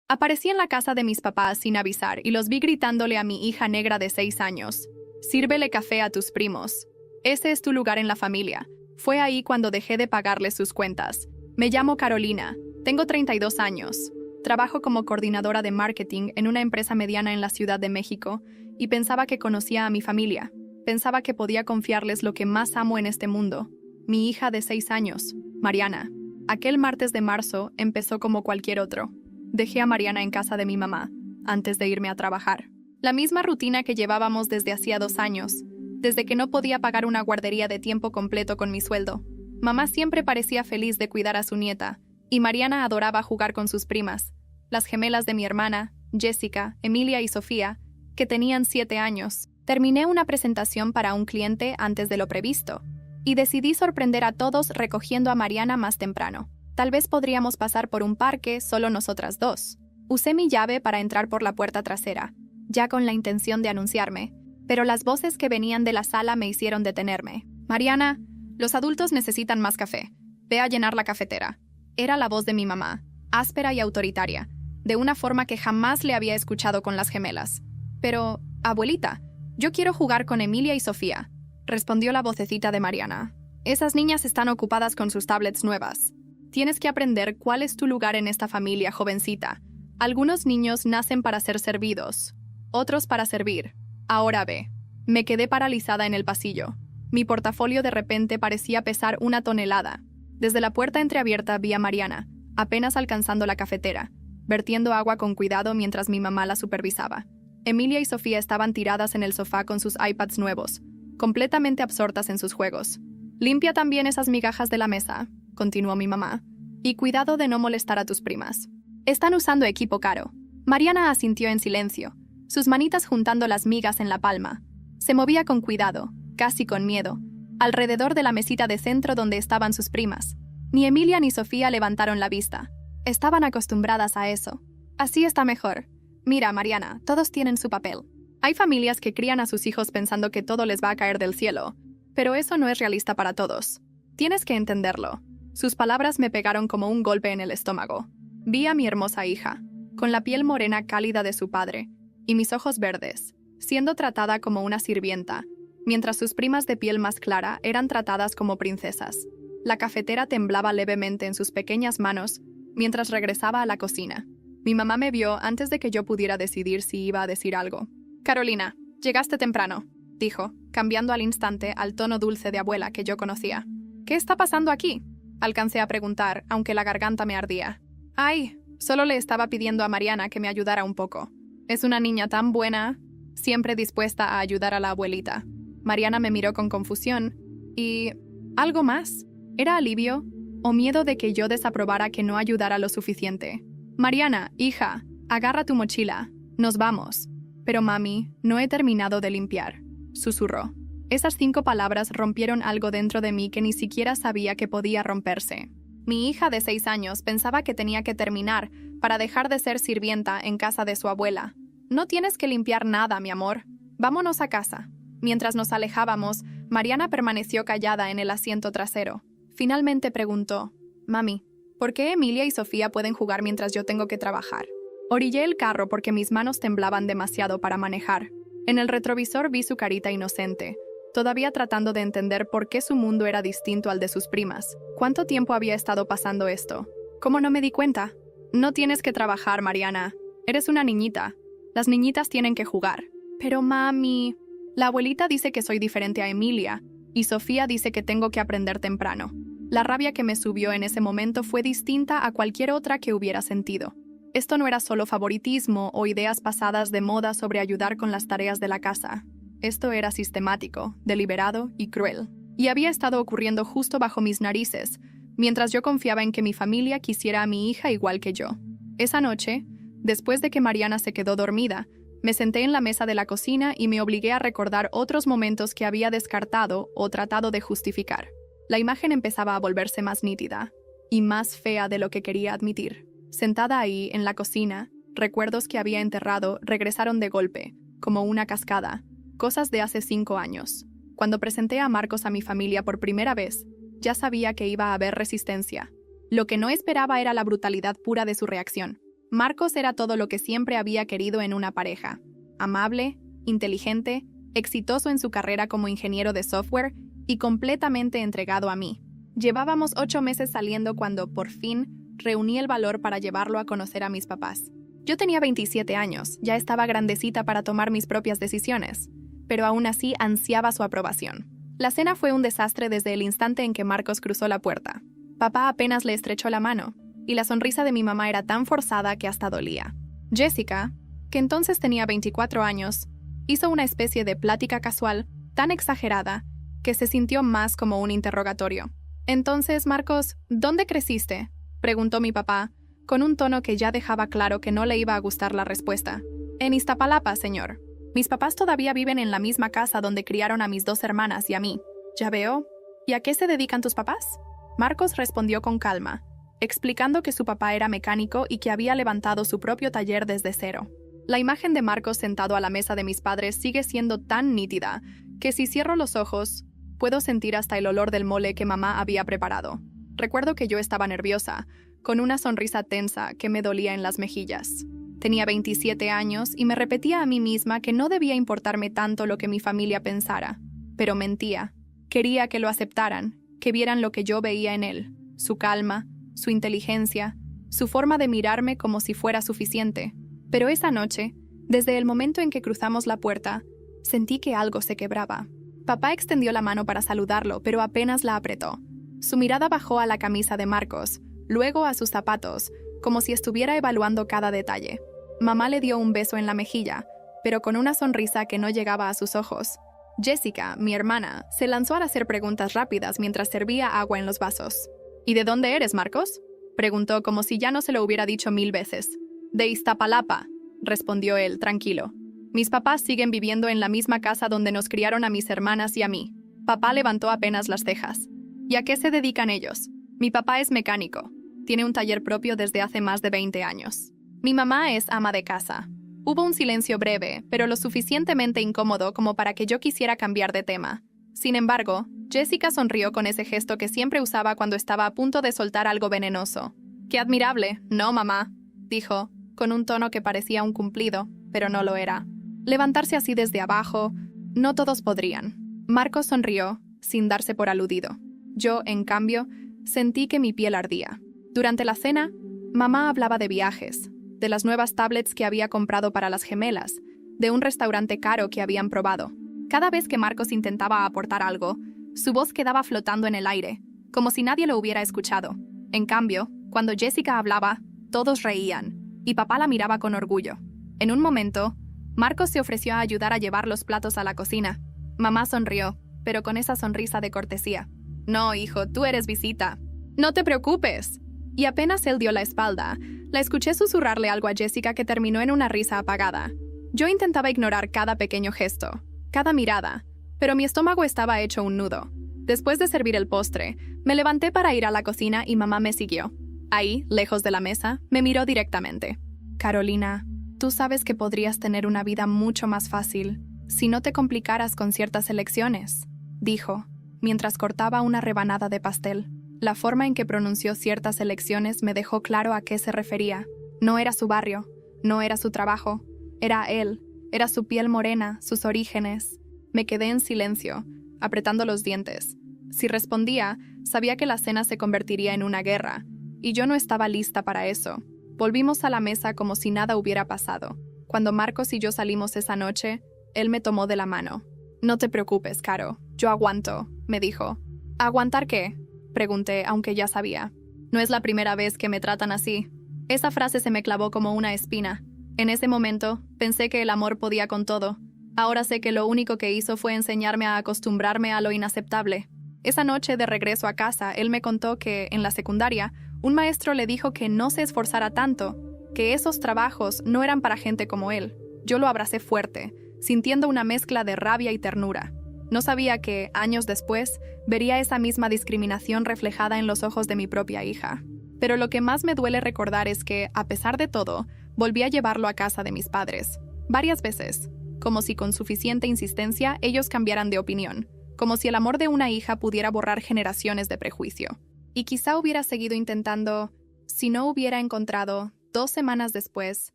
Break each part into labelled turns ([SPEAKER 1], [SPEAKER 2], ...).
[SPEAKER 1] Aparecí en la casa de mis papás sin avisar y los vi gritándole a mi hija negra de 6 años: «Sírvele café a tus primos. Ese es tu lugar en la familia». Fue ahí cuando dejé de pagarles sus cuentas. Me llamo Carolina, tengo 32 años. Trabajo como coordinadora de marketing en una empresa mediana en la Ciudad de México y pensaba que conocía a mi familia. Pensaba que podía confiarles lo que más amo en este mundo: mi hija de 6 años, Mariana. Aquel martes de marzo empezó como cualquier otro. Dejé a Mariana en casa de mi mamá, antes de irme a trabajar. La misma rutina que llevábamos desde hacía 2 años, desde que no podía pagar una guardería de tiempo completo con mi sueldo. Mamá siempre parecía feliz de cuidar a su nieta, y Mariana adoraba jugar con sus primas, las gemelas de mi hermana, Jessica, Emilia y Sofía, que tenían 7 años. Terminé una presentación para un cliente antes de lo previsto, y decidí sorprender a todos recogiendo a Mariana más temprano. Tal vez podríamos pasar por un parque solo nosotras dos. Usé mi llave para entrar por la puerta trasera, ya con la intención de anunciarme, pero las voces que venían de la sala me hicieron detenerme. «Mariana, los adultos necesitan más café. Ve a llenar la cafetera». Era la voz de mi mamá, áspera y autoritaria, de una forma que jamás le había escuchado con las gemelas. «Pero, abuelita, yo quiero jugar con Emilia y Sofía», respondió la vocecita de Mariana. «Esas niñas están ocupadas con sus tablets nuevas. Tienes que aprender cuál es tu lugar en esta familia, jovencita. Algunos niños nacen para ser servidos, otros para servir. Ahora ve». Me quedé paralizada en el pasillo. Mi portafolio de repente parecía pesar 1 tonelada. Desde la puerta entreabierta vi a Mariana, apenas alcanzando la cafetera, vertiendo agua con cuidado mientras mi mamá la supervisaba. Emilia y Sofía estaban tiradas en el sofá con sus iPads nuevos, completamente absortas en sus juegos. «Limpia también esas migajas de la mesa», continuó mi mamá, «y cuidado de no molestar a tus primas. Están usando equipo caro». Mariana asintió en silencio, sus manitas juntando las migas en la palma. Se movía con cuidado, casi con miedo, alrededor de la mesita de centro donde estaban sus primas. Ni Emilia ni Sofía levantaron la vista. Estaban acostumbradas a eso. «Así está mejor. Mira, Mariana, todos tienen su papel». Hay familias que crían a sus hijos pensando que todo les va a caer del cielo, pero eso no es realista para todos. Tienes que entenderlo. Sus palabras me pegaron como un golpe en el estómago. Vi a mi hermosa hija, con la piel morena cálida de su padre, y mis ojos verdes, siendo tratada como una sirvienta, mientras sus primas de piel más clara eran tratadas como princesas. La cafetera temblaba levemente en sus pequeñas manos mientras regresaba a la cocina. Mi mamá me vio antes de que yo pudiera decidir si iba a decir algo. «Carolina, llegaste temprano», dijo, cambiando al instante al tono dulce de abuela que yo conocía. «¿Qué está pasando aquí?», alcancé a preguntar, aunque la garganta me ardía. «Ay, solo le estaba pidiendo a Mariana que me ayudara un poco. Es una niña tan buena, siempre dispuesta a ayudar a la abuelita». Mariana me miró con confusión. ¿Y algo más? ¿Era alivio o miedo de que yo desaprobara que no ayudara lo suficiente? «Mariana, hija, agarra tu mochila. Nos vamos». «Pero mami, no he terminado de limpiar», susurró. Esas 5 palabras rompieron algo dentro de mí que ni siquiera sabía que podía romperse. Mi hija de 6 años pensaba que tenía que terminar para dejar de ser sirvienta en casa de su abuela. «No tienes que limpiar nada, mi amor. Vámonos a casa». Mientras nos alejábamos, Mariana permaneció callada en el asiento trasero. Finalmente preguntó: «Mami, ¿por qué Emilia y Sofía pueden jugar mientras yo tengo que trabajar?». Orillé el carro porque mis manos temblaban demasiado para manejar. En el retrovisor vi su carita inocente, todavía tratando de entender por qué su mundo era distinto al de sus primas. ¿Cuánto tiempo había estado pasando esto? ¿Cómo no me di cuenta? «No tienes que trabajar, Mariana. Eres una niñita. Las niñitas tienen que jugar». «Pero mami, la abuelita dice que soy diferente a Emilia, y Sofía dice que tengo que aprender temprano». La rabia que me subió en ese momento fue distinta a cualquier otra que hubiera sentido. Esto no era solo favoritismo o ideas pasadas de moda sobre ayudar con las tareas de la casa. Esto era sistemático, deliberado y cruel. Y había estado ocurriendo justo bajo mis narices, mientras yo confiaba en que mi familia quisiera a mi hija igual que yo. Esa noche, después de que Mariana se quedó dormida, me senté en la mesa de la cocina y me obligué a recordar otros momentos que había descartado o tratado de justificar. La imagen empezaba a volverse más nítida y más fea de lo que quería admitir. Sentada ahí, en la cocina, recuerdos que había enterrado regresaron de golpe, como una cascada, cosas de hace 5 años. Cuando presenté a Marcos a mi familia por primera vez, ya sabía que iba a haber resistencia. Lo que no esperaba era la brutalidad pura de su reacción. Marcos era todo lo que siempre había querido en una pareja. Amable, inteligente, exitoso en su carrera como ingeniero de software y completamente entregado a mí. Llevábamos 8 meses saliendo cuando, por fin, reuní el valor para llevarlo a conocer a mis papás. Yo tenía 27 años, ya estaba grandecita para tomar mis propias decisiones, pero aún así ansiaba su aprobación. La cena fue un desastre desde el instante en que Marcos cruzó la puerta. Papá apenas le estrechó la mano, y la sonrisa de mi mamá era tan forzada que hasta dolía. Jessica, que entonces tenía 24 años, hizo una especie de plática casual tan exagerada que se sintió más como un interrogatorio. Entonces, Marcos, ¿dónde creciste?, preguntó mi papá, con un tono que ya dejaba claro que no le iba a gustar la respuesta. En Iztapalapa, señor. Mis papás todavía viven en la misma casa donde criaron a mis 2 hermanas y a mí. Ya veo. ¿Y a qué se dedican tus papás? Marcos respondió con calma, explicando que su papá era mecánico y que había levantado su propio taller desde cero. La imagen de Marcos sentado a la mesa de mis padres sigue siendo tan nítida que si cierro los ojos, puedo sentir hasta el olor del mole que mamá había preparado. Recuerdo que yo estaba nerviosa, con una sonrisa tensa que me dolía en las mejillas. Tenía 27 años y me repetía a mí misma que no debía importarme tanto lo que mi familia pensara. Pero mentía. Quería que lo aceptaran, que vieran lo que yo veía en él, su calma, su inteligencia, su forma de mirarme como si fuera suficiente. Pero esa noche, desde el momento en que cruzamos la puerta, sentí que algo se quebraba. Papá extendió la mano para saludarlo, pero apenas la apretó. Su mirada bajó a la camisa de Marcos, luego a sus zapatos, como si estuviera evaluando cada detalle. Mamá le dio un beso en la mejilla, pero con una sonrisa que no llegaba a sus ojos. Jessica, mi hermana, se lanzó a hacer preguntas rápidas mientras servía agua en los vasos. ¿Y de dónde eres, Marcos?, preguntó como si ya no se lo hubiera dicho 1000 veces. De Iztapalapa, respondió él, tranquilo. Mis papás siguen viviendo en la misma casa donde nos criaron a mis hermanas y a mí. Papá levantó apenas las cejas. ¿Y a qué se dedican ellos? Mi papá es mecánico. Tiene un taller propio desde hace más de 20 años. Mi mamá es ama de casa. Hubo un silencio breve, pero lo suficientemente incómodo como para que yo quisiera cambiar de tema. Sin embargo, Jessica sonrió con ese gesto que siempre usaba cuando estaba a punto de soltar algo venenoso. «Qué admirable, ¿no, mamá?», dijo, con un tono que parecía un cumplido, pero no lo era. Levantarse así desde abajo, no todos podrían. Marcos sonrió, sin darse por aludido. Yo, en cambio, sentí que mi piel ardía. Durante la cena, mamá hablaba de viajes, de las nuevas tablets que había comprado para las gemelas, de un restaurante caro que habían probado. Cada vez que Marcos intentaba aportar algo, su voz quedaba flotando en el aire, como si nadie lo hubiera escuchado. En cambio, cuando Jessica hablaba, todos reían, y papá la miraba con orgullo. En un momento, Marcos se ofreció a ayudar a llevar los platos a la cocina. Mamá sonrió, pero con esa sonrisa de cortesía. «No, hijo, tú eres visita. No te preocupes». Y apenas él dio la espalda, la escuché susurrarle algo a Jessica que terminó en una risa apagada. Yo intentaba ignorar cada pequeño gesto, cada mirada, pero mi estómago estaba hecho un nudo. Después de servir el postre, me levanté para ir a la cocina y mamá me siguió. Ahí, lejos de la mesa, me miró directamente. «Carolina, tú sabes que podrías tener una vida mucho más fácil si no te complicaras con ciertas elecciones», dijo, mientras cortaba una rebanada de pastel. La forma en que pronunció ciertas elecciones me dejó claro a qué se refería. No era su barrio, no era su trabajo, era él, era su piel morena, sus orígenes. Me quedé en silencio, apretando los dientes. Si respondía, sabía que la cena se convertiría en una guerra, y yo no estaba lista para eso. Volvimos a la mesa como si nada hubiera pasado. Cuando Marcos y yo salimos esa noche, él me tomó de la mano. «No te preocupes, Caro, yo aguanto», me dijo. «¿Aguantar qué?», pregunté, aunque ya sabía. «No es la primera vez que me tratan así». Esa frase se me clavó como una espina. En ese momento, pensé que el amor podía con todo. Ahora sé que lo único que hizo fue enseñarme a acostumbrarme a lo inaceptable. Esa noche de regreso a casa, él me contó que, en la secundaria, un maestro le dijo que no se esforzara tanto, que esos trabajos no eran para gente como él. Yo lo abracé fuerte, sintiendo una mezcla de rabia y ternura. No sabía que, años después, vería esa misma discriminación reflejada en los ojos de mi propia hija. Pero lo que más me duele recordar es que, a pesar de todo, volví a llevarlo a casa de mis padres. Varias veces, como si con suficiente insistencia ellos cambiaran de opinión, como si el amor de una hija pudiera borrar generaciones de prejuicio. Y quizá hubiera seguido intentando, si no hubiera encontrado 2 semanas después,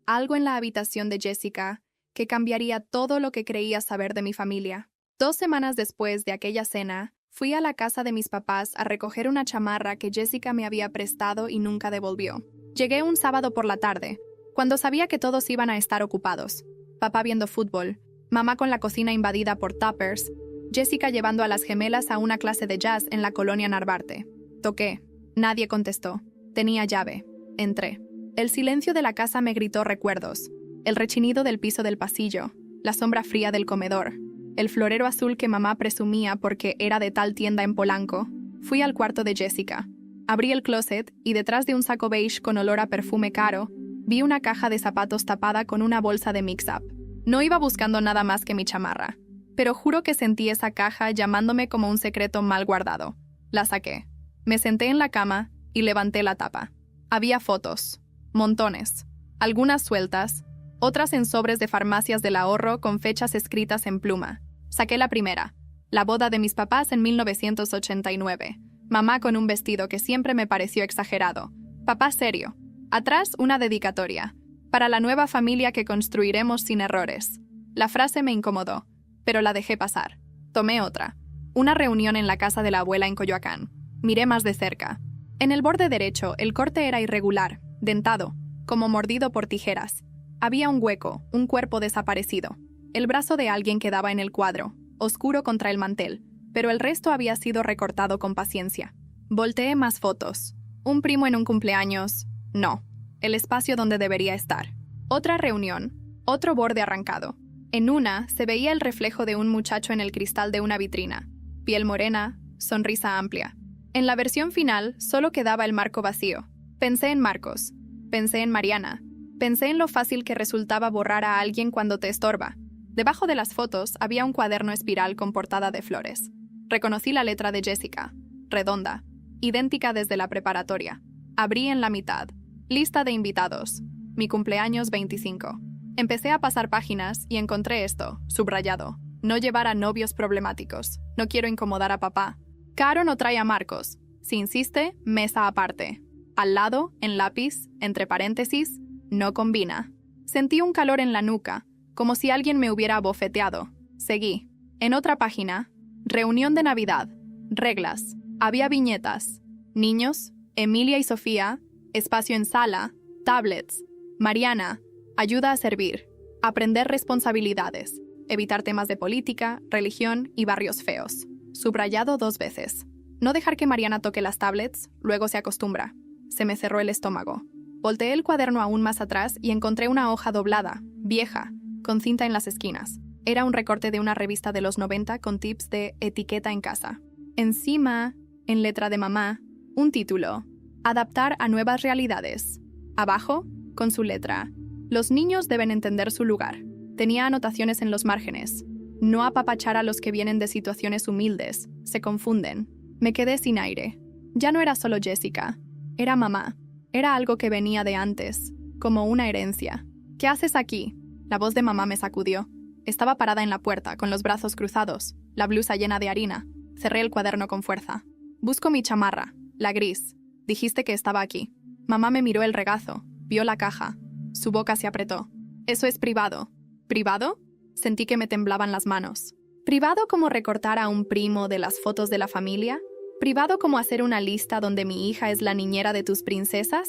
[SPEAKER 1] algo en la habitación de Jessica que cambiaría todo lo que creía saber de mi familia. 2 semanas después de aquella cena, fui a la casa de mis papás a recoger una chamarra que Jessica me había prestado y nunca devolvió. Llegué un sábado por la tarde, cuando sabía que todos iban a estar ocupados. Papá viendo fútbol, mamá con la cocina invadida por tuppers, Jessica llevando a las gemelas a una clase de jazz en la colonia Narvarte. Toqué. Nadie contestó. Tenía llave. Entré. El silencio de la casa me gritó recuerdos. El rechinido del piso del pasillo, la sombra fría del comedor, el florero azul que mamá presumía porque era de tal tienda en Polanco. Fui al cuarto de Jessica. Abrí el closet y detrás de un saco beige con olor a perfume caro, vi una caja de zapatos tapada con una bolsa de mix-up. No iba buscando nada más que mi chamarra, pero juro que sentí esa caja llamándome como un secreto mal guardado. La saqué. Me senté en la cama y levanté la tapa. Había fotos. Montones. Algunas sueltas, otras en sobres de farmacias del ahorro con fechas escritas en pluma. Saqué la primera. La boda de mis papás en 1989. Mamá con un vestido que siempre me pareció exagerado. Papá serio. Atrás una dedicatoria. Para la nueva familia que construiremos sin errores. La frase me incomodó, pero la dejé pasar. Tomé otra. Una reunión en la casa de la abuela en Coyoacán. Miré más de cerca. En el borde derecho, el corte era irregular, dentado, como mordido por tijeras. Había un hueco, un cuerpo desaparecido. El brazo de alguien quedaba en el cuadro, oscuro contra el mantel, pero el resto había sido recortado con paciencia. Volteé más fotos. Un primo en un cumpleaños. No. El espacio donde debería estar. Otra reunión. Otro borde arrancado. En una, se veía el reflejo de un muchacho en el cristal de una vitrina. Piel morena, sonrisa amplia. En la versión final, solo quedaba el marco vacío. Pensé en Marcos. Pensé en Mariana. Pensé en lo fácil que resultaba borrar a alguien cuando te estorba. Debajo de las fotos había un cuaderno espiral con portada de flores. Reconocí la letra de Jessica. Redonda. Idéntica desde la preparatoria. Abrí en la mitad. Lista de invitados. Mi cumpleaños 25. Empecé a pasar páginas y encontré esto, subrayado. No llevar a novios problemáticos. No quiero incomodar a papá. Caro no trae a Marcos. Si insiste, mesa aparte. Al lado, en lápiz, entre paréntesis, no combina. Sentí un calor en la nuca, como si alguien me hubiera abofeteado. Seguí. En otra página, reunión de Navidad. Reglas. Había viñetas. Niños, Emilia y Sofía, espacio en sala, tablets. Mariana, ayuda a servir. Aprender responsabilidades. Evitar temas de política, religión y barrios feos. Subrayado 2 veces. No dejar que Mariana toque las tablets, luego se acostumbra. Se me cerró el estómago. Volteé el cuaderno aún más atrás y encontré una hoja doblada, vieja, con cinta en las esquinas. Era un recorte de una revista de los 90 con tips de etiqueta en casa. Encima, en letra de mamá, un título. Adaptar a nuevas realidades. Abajo, con su letra. Los niños deben entender su lugar. Tenía anotaciones en los márgenes. No apapachar a los que vienen de situaciones humildes. Se confunden. Me quedé sin aire. Ya no era solo Jessica. Era mamá. Era algo que venía de antes, como una herencia. ¿Qué haces aquí? La voz de mamá me sacudió. Estaba parada en la puerta, con los brazos cruzados, la blusa llena de harina. Cerré el cuaderno con fuerza. Busco mi chamarra, la gris. Dijiste que estaba aquí. Mamá me miró el regazo, vio la caja. Su boca se apretó. Eso es privado. ¿Privado? Sentí que me temblaban las manos. ¿Privado como recortar a un primo de las fotos de la familia? ¿Privado como hacer una lista donde mi hija es la niñera de tus princesas?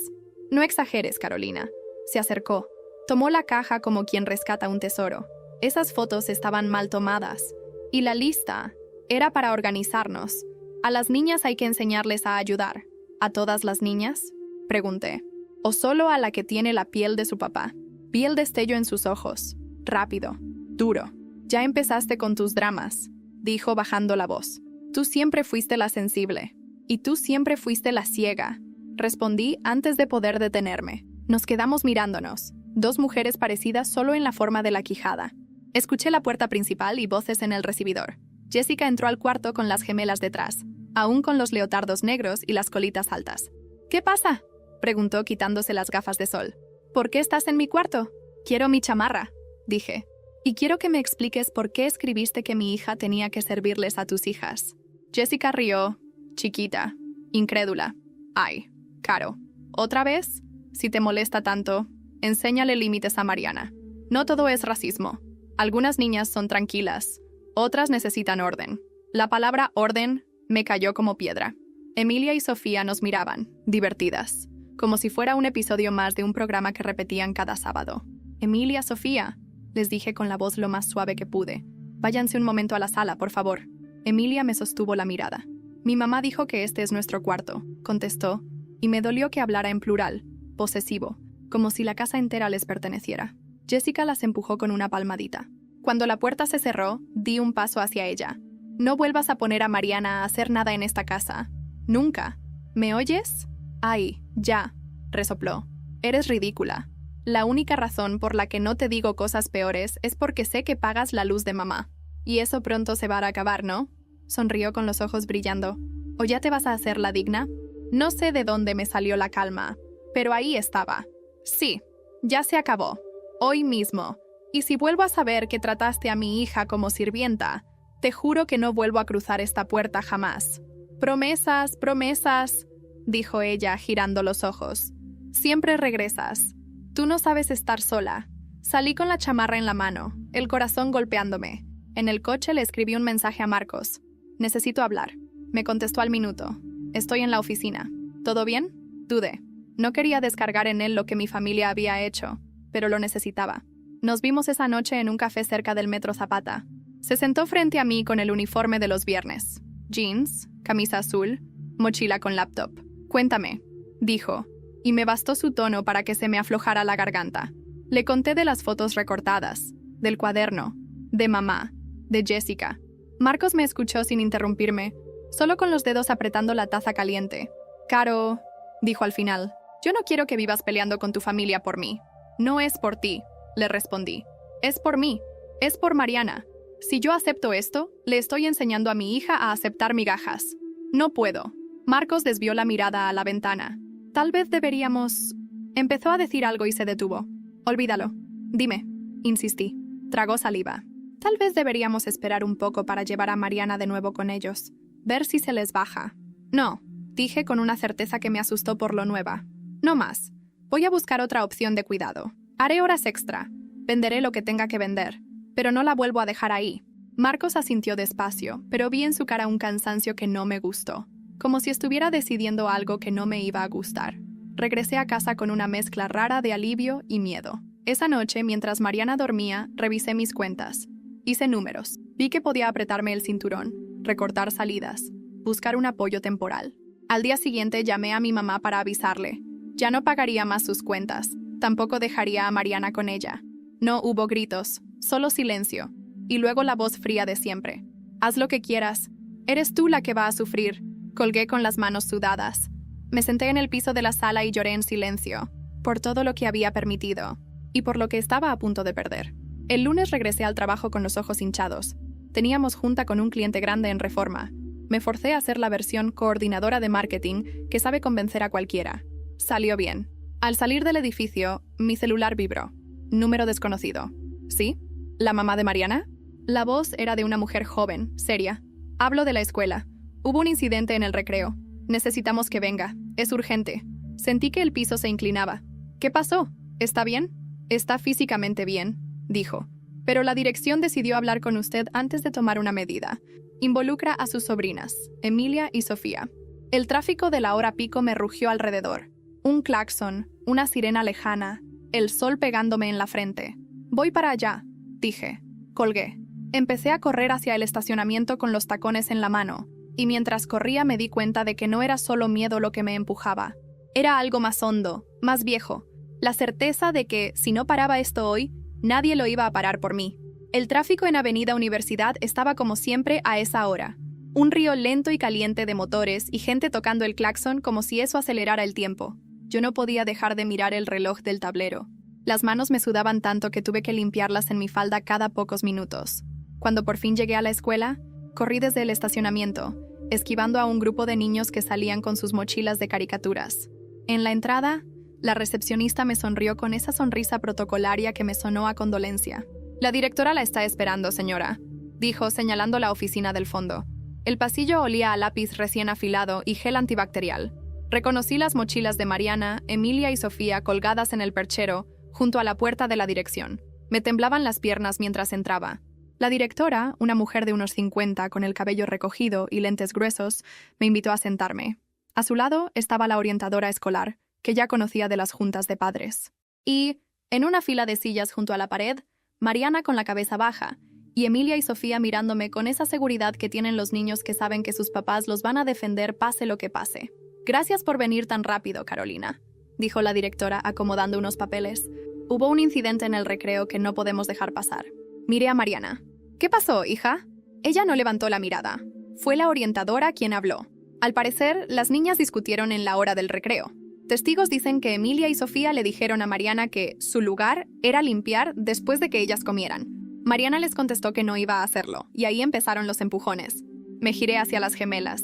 [SPEAKER 1] No exageres, Carolina. Se acercó. Tomó la caja como quien rescata un tesoro. Esas fotos estaban mal tomadas. Y la lista era para organizarnos. A las niñas hay que enseñarles a ayudar. ¿A todas las niñas? Pregunté. ¿O solo a la que tiene la piel de su papá? Vi el destello en sus ojos. Rápido. Duro. Ya empezaste con tus dramas, dijo bajando la voz. Tú siempre fuiste la sensible. Y tú siempre fuiste la ciega. Respondí antes de poder detenerme. Nos quedamos mirándonos. 2 mujeres parecidas solo en la forma de la quijada. Escuché la puerta principal y voces en el recibidor. Jessica entró al cuarto con las gemelas detrás, aún con los leotardos negros y las colitas altas. ¿Qué pasa?, preguntó quitándose las gafas de sol. ¿Por qué estás en mi cuarto? Quiero mi chamarra, dije. Y quiero que me expliques por qué escribiste que mi hija tenía que servirles a tus hijas. Jessica rió, chiquita, incrédula. Ay, Caro. ¿Otra vez? Si te molesta tanto, enséñale límites a Mariana. No todo es racismo. Algunas niñas son tranquilas, otras necesitan orden. La palabra orden me cayó como piedra. Emilia y Sofía nos miraban, divertidas, como si fuera un episodio más de un programa que repetían cada sábado. Emilia, Sofía, les dije con la voz lo más suave que pude. Váyanse un momento a la sala, por favor. Emilia me sostuvo la mirada. Mi mamá dijo que este es nuestro cuarto, contestó, y me dolió que hablara en plural, posesivo, como si la casa entera les perteneciera. Jessica las empujó con una palmadita. Cuando la puerta se cerró, di un paso hacia ella. No vuelvas a poner a Mariana a hacer nada en esta casa. Nunca. ¿Me oyes? Ay, ya, resopló. Eres ridícula. La única razón por la que no te digo cosas peores es porque sé que pagas la luz de mamá. Y eso pronto se va a acabar, ¿no? Sonrió con los ojos brillando. ¿O ya te vas a hacer la digna? No sé de dónde me salió la calma, pero ahí estaba. Sí, ya se acabó. Hoy mismo. Y si vuelvo a saber que trataste a mi hija como sirvienta, te juro que no vuelvo a cruzar esta puerta jamás. Promesas, promesas, dijo ella, girando los ojos. Siempre regresas. Tú no sabes estar sola. Salí con la chamarra en la mano, el corazón golpeándome. En el coche le escribí un mensaje a Marcos. Necesito hablar. Me contestó al minuto. Estoy en la oficina. ¿Todo bien? Dudé. No quería descargar en él lo que mi familia había hecho, pero lo necesitaba. Nos vimos esa noche en un café cerca del Metro Zapata. Se sentó frente a mí con el uniforme de los viernes. Jeans, camisa azul, mochila con laptop. Cuéntame, dijo, y me bastó su tono para que se me aflojara la garganta. Le conté de las fotos recortadas, del cuaderno, de mamá, de Jessica. Marcos me escuchó sin interrumpirme, solo con los dedos apretando la taza caliente. Caro, dijo al final, yo no quiero que vivas peleando con tu familia por mí. No es por ti, le respondí. Es por mí, es por Mariana. Si yo acepto esto, le estoy enseñando a mi hija a aceptar migajas. No puedo. Marcos desvió la mirada a la ventana. Tal vez deberíamos... Empezó a decir algo y se detuvo. Olvídalo. Dime, insistí. Tragó saliva. Tal vez deberíamos esperar un poco para llevar a Mariana de nuevo con ellos. Ver si se les baja. No, dije con una certeza que me asustó por lo nueva. No más. Voy a buscar otra opción de cuidado. Haré horas extra. Venderé lo que tenga que vender. Pero no la vuelvo a dejar ahí. Marcos asintió despacio, pero vi en su cara un cansancio que no me gustó. Como si estuviera decidiendo algo que no me iba a gustar. Regresé a casa con una mezcla rara de alivio y miedo. Esa noche, mientras Mariana dormía, revisé mis cuentas. Hice números. Vi que podía apretarme el cinturón, recortar salidas, buscar un apoyo temporal. Al día siguiente llamé a mi mamá para avisarle. Ya no pagaría más sus cuentas. Tampoco dejaría a Mariana con ella. No hubo gritos, solo silencio. Y luego la voz fría de siempre. Haz lo que quieras. Eres tú la que va a sufrir. Colgué con las manos sudadas. Me senté en el piso de la sala y lloré en silencio, por todo lo que había permitido, y por lo que estaba a punto de perder. El lunes regresé al trabajo con los ojos hinchados. Teníamos junta con un cliente grande en Reforma. Me forcé a ser la versión coordinadora de marketing que sabe convencer a cualquiera. Salió bien. Al salir del edificio, mi celular vibró. Número desconocido. ¿Sí? ¿La mamá de Mariana? La voz era de una mujer joven, seria. Hablo de la escuela. Hubo un incidente en el recreo. Necesitamos que venga. Es urgente. Sentí que el piso se inclinaba. ¿Qué pasó? ¿Está bien? Está físicamente bien, dijo. Pero la dirección decidió hablar con usted antes de tomar una medida. Involucra a sus sobrinas, Emilia y Sofía. El tráfico de la hora pico me rugió alrededor. Un claxon, una sirena lejana, el sol pegándome en la frente. Voy para allá, dije. Colgué. Empecé a correr hacia el estacionamiento con los tacones en la mano. Y mientras corría me di cuenta de que no era solo miedo lo que me empujaba. Era algo más hondo, más viejo. La certeza de que, si no paraba esto hoy, nadie lo iba a parar por mí. El tráfico en Avenida Universidad estaba como siempre a esa hora. Un río lento y caliente de motores y gente tocando el claxon como si eso acelerara el tiempo. Yo no podía dejar de mirar el reloj del tablero. Las manos me sudaban tanto que tuve que limpiarlas en mi falda cada pocos minutos. Cuando por fin llegué a la escuela, corrí desde el estacionamiento, esquivando a un grupo de niños que salían con sus mochilas de caricaturas. En la entrada, la recepcionista me sonrió con esa sonrisa protocolaria que me sonó a condolencia. «La directora la está esperando, señora», dijo, señalando la oficina del fondo. El pasillo olía a lápiz recién afilado y gel antibacterial. Reconocí las mochilas de Mariana, Emilia y Sofía colgadas en el perchero, junto a la puerta de la dirección. Me temblaban las piernas mientras entraba. La directora, una mujer de unos 50 con el cabello recogido y lentes gruesos, me invitó a sentarme. A su lado estaba la orientadora escolar, que ya conocía de las juntas de padres. Y, en una fila de sillas junto a la pared, Mariana con la cabeza baja, y Emilia y Sofía mirándome con esa seguridad que tienen los niños que saben que sus papás los van a defender pase lo que pase. «Gracias por venir tan rápido, Carolina», dijo la directora acomodando unos papeles. «Hubo un incidente en el recreo que no podemos dejar pasar». Miré a Mariana. «¿Qué pasó, hija?» Ella no levantó la mirada. Fue la orientadora quien habló. Al parecer, las niñas discutieron en la hora del recreo. Testigos dicen que Emilia y Sofía le dijeron a Mariana que su lugar era limpiar después de que ellas comieran. Mariana les contestó que no iba a hacerlo, y ahí empezaron los empujones. Me giré hacia las gemelas.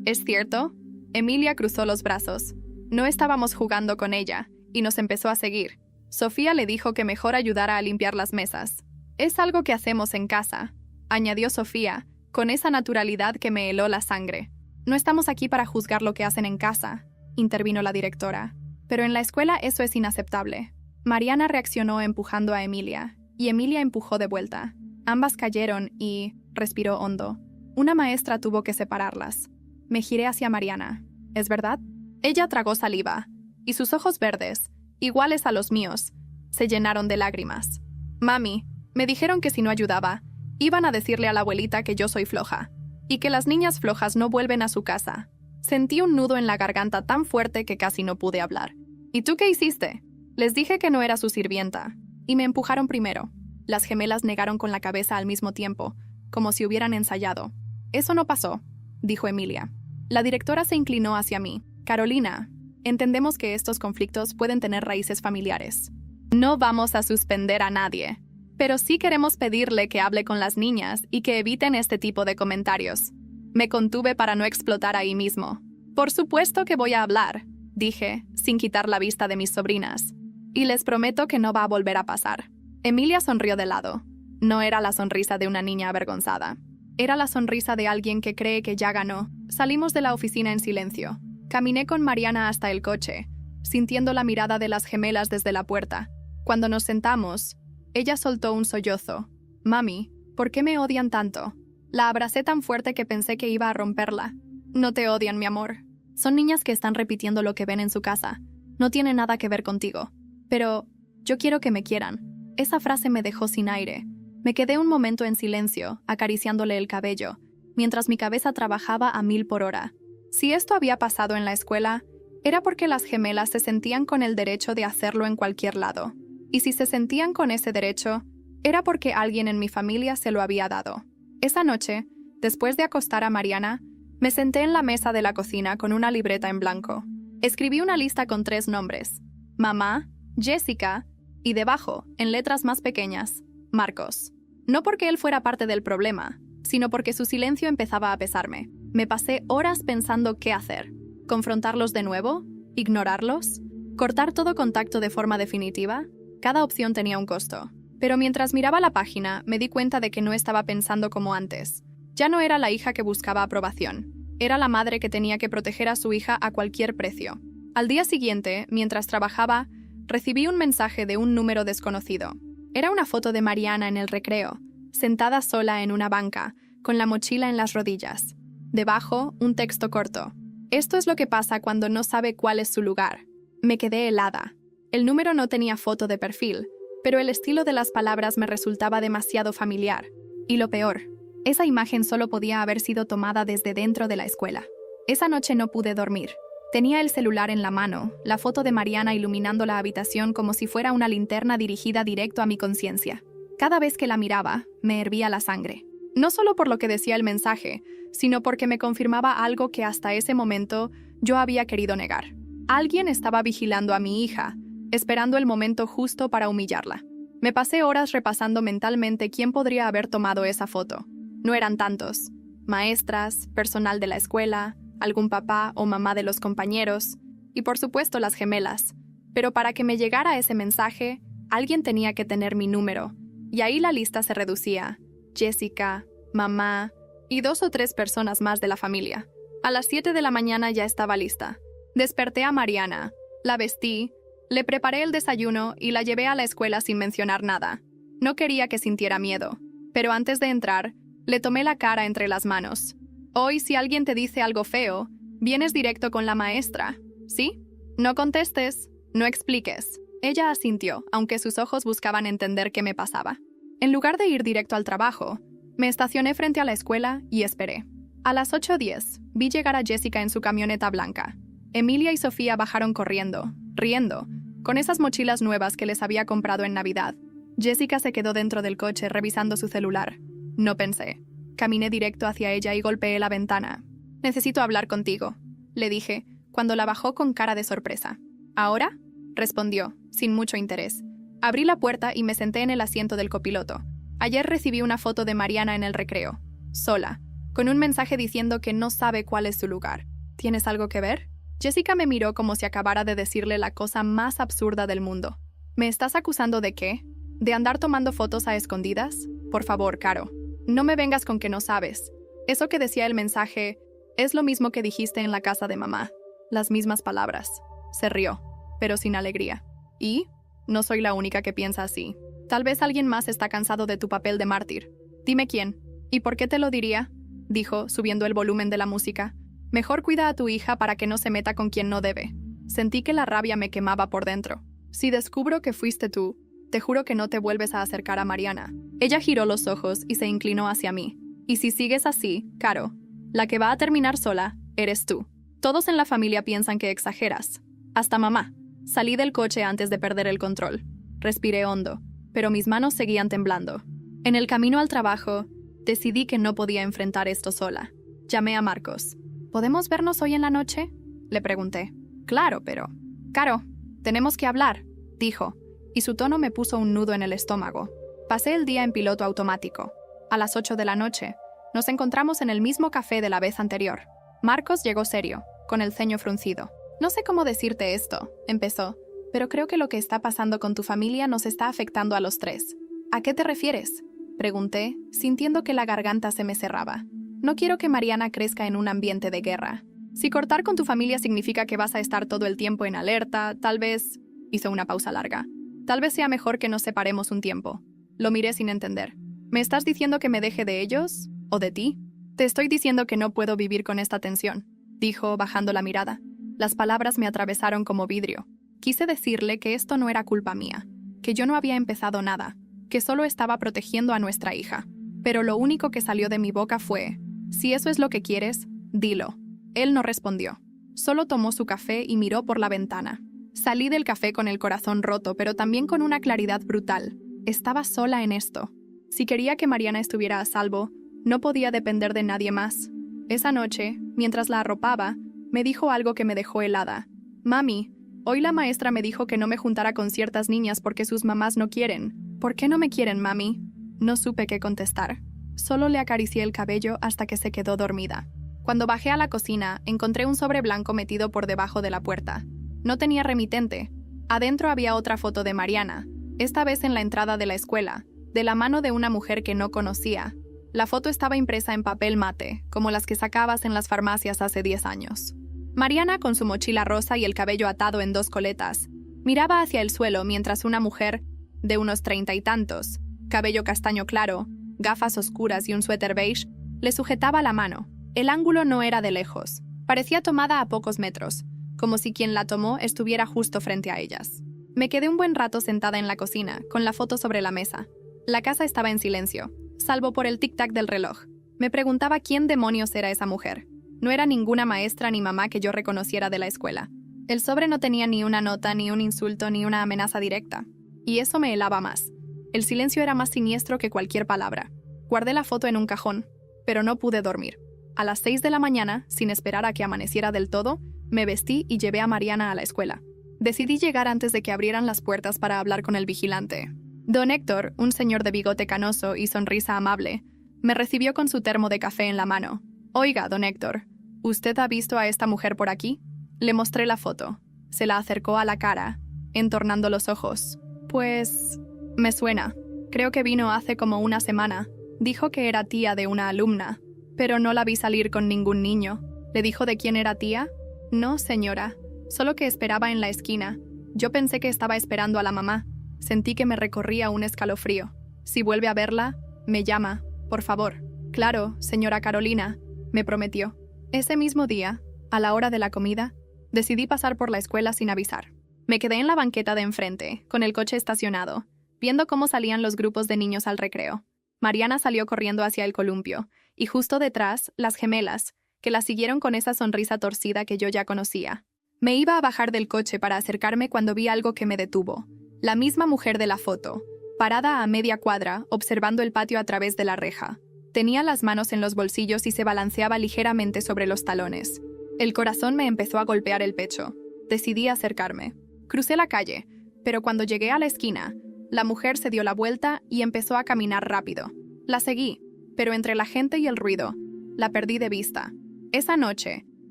[SPEAKER 1] «¿Es cierto?» Emilia cruzó los brazos. No estábamos jugando con ella, y nos empezó a seguir. Sofía le dijo que mejor ayudara a limpiar las mesas. «Es algo que hacemos en casa», añadió Sofía, con esa naturalidad que me heló la sangre. «No estamos aquí para juzgar lo que hacen en casa», intervino la directora. «Pero en la escuela eso es inaceptable». Mariana reaccionó empujando a Emilia, y Emilia empujó de vuelta. Ambas cayeron y respiró hondo. Una maestra tuvo que separarlas. Me giré hacia Mariana. ¿Es verdad? Ella tragó saliva, y sus ojos verdes, iguales a los míos, se llenaron de lágrimas. «Mami, me dijeron que si no ayudaba, iban a decirle a la abuelita que yo soy floja, y que las niñas flojas no vuelven a su casa». Sentí un nudo en la garganta tan fuerte que casi no pude hablar. «¿Y tú qué hiciste?» Les dije que no era su sirvienta, y me empujaron primero. Las gemelas negaron con la cabeza al mismo tiempo, como si hubieran ensayado. «Eso no pasó», dijo Emilia. La directora se inclinó hacia mí. «Carolina, entendemos que estos conflictos pueden tener raíces familiares. No vamos a suspender a nadie, pero sí queremos pedirle que hable con las niñas y que eviten este tipo de comentarios». Me contuve para no explotar ahí mismo. «Por supuesto que voy a hablar», dije, sin quitar la vista de mis sobrinas. «Y les prometo que no va a volver a pasar». Emilia sonrió de lado. No era la sonrisa de una niña avergonzada. Era la sonrisa de alguien que cree que ya ganó. Salimos de la oficina en silencio. Caminé con Mariana hasta el coche, sintiendo la mirada de las gemelas desde la puerta. Cuando nos sentamos, ella soltó un sollozo. «Mami, ¿por qué me odian tanto?» La abracé tan fuerte que pensé que iba a romperla. «No te odian, mi amor. Son niñas que están repitiendo lo que ven en su casa. No tiene nada que ver contigo. Pero yo quiero que me quieran». Esa frase me dejó sin aire. Me quedé un momento en silencio, acariciándole el cabello, mientras mi cabeza trabajaba a 1000 por hora. Si esto había pasado en la escuela, era porque las gemelas se sentían con el derecho de hacerlo en cualquier lado. Y si se sentían con ese derecho, era porque alguien en mi familia se lo había dado. Esa noche, después de acostar a Mariana, me senté en la mesa de la cocina con una libreta en blanco. Escribí una lista con 3 nombres: mamá, Jessica, y debajo, en letras más pequeñas, Marcos. No porque él fuera parte del problema, sino porque su silencio empezaba a pesarme. Me pasé horas pensando qué hacer. ¿Confrontarlos de nuevo? ¿Ignorarlos? ¿Cortar todo contacto de forma definitiva? Cada opción tenía un costo. Pero mientras miraba la página, me di cuenta de que no estaba pensando como antes. Ya no era la hija que buscaba aprobación. Era la madre que tenía que proteger a su hija a cualquier precio. Al día siguiente, mientras trabajaba, recibí un mensaje de un número desconocido. Era una foto de Mariana en el recreo, sentada sola en una banca, con la mochila en las rodillas. Debajo, un texto corto. «Esto es lo que pasa cuando no sabe cuál es su lugar». Me quedé helada. El número no tenía foto de perfil, pero el estilo de las palabras me resultaba demasiado familiar. Y lo peor, esa imagen solo podía haber sido tomada desde dentro de la escuela. Esa noche no pude dormir. Tenía el celular en la mano, la foto de Mariana iluminando la habitación como si fuera una linterna dirigida directo a mi conciencia. Cada vez que la miraba, me hervía la sangre. No solo por lo que decía el mensaje, sino porque me confirmaba algo que hasta ese momento yo había querido negar. Alguien estaba vigilando a mi hija, esperando el momento justo para humillarla. Me pasé horas repasando mentalmente quién podría haber tomado esa foto. No eran tantos. Maestras, personal de la escuela, algún papá o mamá de los compañeros, y por supuesto las gemelas. Pero para que me llegara ese mensaje, alguien tenía que tener mi número, y ahí la lista se reducía. Jessica, mamá y 2 o 3 personas más de la familia. A las 7 de la mañana ya estaba lista. Desperté a Mariana, la vestí, le preparé el desayuno y la llevé a la escuela sin mencionar nada. No quería que sintiera miedo, pero antes de entrar, le tomé la cara entre las manos. Hoy, si alguien te dice algo feo, vienes directo con la maestra, ¿sí? No contestes, no expliques. Ella asintió, aunque sus ojos buscaban entender qué me pasaba. En lugar de ir directo al trabajo, me estacioné frente a la escuela y esperé. A las 8:10, vi llegar a Jessica en su camioneta blanca. Emilia y Sofía bajaron corriendo, riendo, con esas mochilas nuevas que les había comprado en Navidad. Jessica se quedó dentro del coche revisando su celular. No pensé. Caminé directo hacia ella y golpeé la ventana. «Necesito hablar contigo», le dije, cuando la bajó con cara de sorpresa. «¿Ahora?», respondió, sin mucho interés. Abrí la puerta y me senté en el asiento del copiloto. Ayer recibí una foto de Mariana en el recreo, sola, con un mensaje diciendo que no sabe cuál es su lugar. ¿Tienes algo que ver? Jessica me miró como si acabara de decirle la cosa más absurda del mundo. ¿Me estás acusando de qué? ¿De andar tomando fotos a escondidas? Por favor, Caro, no me vengas con que no sabes. Eso que decía el mensaje es lo mismo que dijiste en la casa de mamá. Las mismas palabras. Se rió, pero sin alegría. ¿Y? No soy la única que piensa así. Tal vez alguien más está cansado de tu papel de mártir. Dime quién. ¿Y por qué te lo diría?, dijo, subiendo el volumen de la música. Mejor cuida a tu hija para que no se meta con quien no debe. Sentí que la rabia me quemaba por dentro. Si descubro que fuiste tú, te juro que no te vuelves a acercar a Mariana. Ella giró los ojos y se inclinó hacia mí. Y si sigues así, Caro, la que va a terminar sola, eres tú. Todos en la familia piensan que exageras. Hasta mamá. Salí del coche antes de perder el control. Respiré hondo, pero mis manos seguían temblando. En el camino al trabajo, decidí que no podía enfrentar esto sola. Llamé a Marcos. ¿Podemos vernos hoy en la noche?, le pregunté. Claro, pero... Caro, tenemos que hablar, dijo, y su tono me puso un nudo en el estómago. Pasé el día en piloto automático. A las 8 de la noche, nos encontramos en el mismo café de la vez anterior. Marcos llegó serio, con el ceño fruncido. No sé cómo decirte esto, empezó, pero creo que lo que está pasando con tu familia nos está afectando a los tres. ¿A qué te refieres?, pregunté, sintiendo que la garganta se me cerraba. No quiero que Mariana crezca en un ambiente de guerra. Si cortar con tu familia significa que vas a estar todo el tiempo en alerta, tal vez... Hizo una pausa larga. Tal vez sea mejor que nos separemos un tiempo. Lo miré sin entender. ¿Me estás diciendo que me deje de ellos? ¿O de ti? Te estoy diciendo que no puedo vivir con esta tensión, dijo, bajando la mirada. Las palabras me atravesaron como vidrio. Quise decirle que esto no era culpa mía, que yo no había empezado nada, que solo estaba protegiendo a nuestra hija. Pero lo único que salió de mi boca fue: si eso es lo que quieres, dilo. Él no respondió. Solo tomó su café y miró por la ventana. Salí del café con el corazón roto, pero también con una claridad brutal. Estaba sola en esto. Si quería que Mariana estuviera a salvo, no podía depender de nadie más. Esa noche, mientras la arropaba, me dijo algo que me dejó helada. «Mami, hoy la maestra me dijo que no me juntara con ciertas niñas porque sus mamás no quieren. ¿Por qué no me quieren, mami?». No supe qué contestar. Solo le acaricié el cabello hasta que se quedó dormida. Cuando bajé a la cocina, encontré un sobre blanco metido por debajo de la puerta. No tenía remitente. Adentro había otra foto de Mariana, esta vez en la entrada de la escuela, de la mano de una mujer que no conocía. La foto estaba impresa en papel mate, como las que sacabas en las farmacias hace 10 años. Mariana, con su mochila rosa y el cabello atado en 2 coletas, miraba hacia el suelo mientras una mujer, de unos 30 y tantos, cabello castaño claro, gafas oscuras y un suéter beige, le sujetaba la mano. El ángulo no era de lejos. Parecía tomada a pocos metros, como si quien la tomó estuviera justo frente a ellas. Me quedé un buen rato sentada en la cocina, con la foto sobre la mesa. La casa estaba en silencio, salvo por el tic-tac del reloj. Me preguntaba quién demonios era esa mujer. No era ninguna maestra ni mamá que yo reconociera de la escuela. El sobre no tenía ni una nota, ni un insulto, ni una amenaza directa. Y eso me helaba más. El silencio era más siniestro que cualquier palabra. Guardé la foto en un cajón, pero no pude dormir. A las 6 de la mañana, sin esperar a que amaneciera del todo, me vestí y llevé a Mariana a la escuela. Decidí llegar antes de que abrieran las puertas para hablar con el vigilante. Don Héctor, un señor de bigote canoso y sonrisa amable, me recibió con su termo de café en la mano. «Oiga, don Héctor, ¿usted ha visto a esta mujer por aquí?». Le mostré la foto. Se la acercó a la cara, entornando los ojos. «Pues... me suena. Creo que vino hace como una semana. Dijo que era tía de una alumna, pero no la vi salir con ningún niño». «¿Le dijo de quién era tía?». No, señora. Solo que esperaba en la esquina. Yo pensé que estaba esperando a la mamá. Sentí que me recorría un escalofrío. Si vuelve a verla, me llama, por favor. Claro, señora Carolina, me prometió. Ese mismo día, a la hora de la comida, decidí pasar por la escuela sin avisar. Me quedé en la banqueta de enfrente, con el coche estacionado, viendo cómo salían los grupos de niños al recreo. Mariana salió corriendo hacia el columpio, y justo detrás, las gemelas, que la siguieron con esa sonrisa torcida que yo ya conocía. Me iba a bajar del coche para acercarme cuando vi algo que me detuvo. La misma mujer de la foto, parada a media cuadra, observando el patio a través de la reja. Tenía las manos en los bolsillos y se balanceaba ligeramente sobre los talones. El corazón me empezó a golpear el pecho. Decidí acercarme. Crucé la calle, pero cuando llegué a la esquina, la mujer se dio la vuelta y empezó a caminar rápido. La seguí, pero entre la gente y el ruido, la perdí de vista. Esa noche,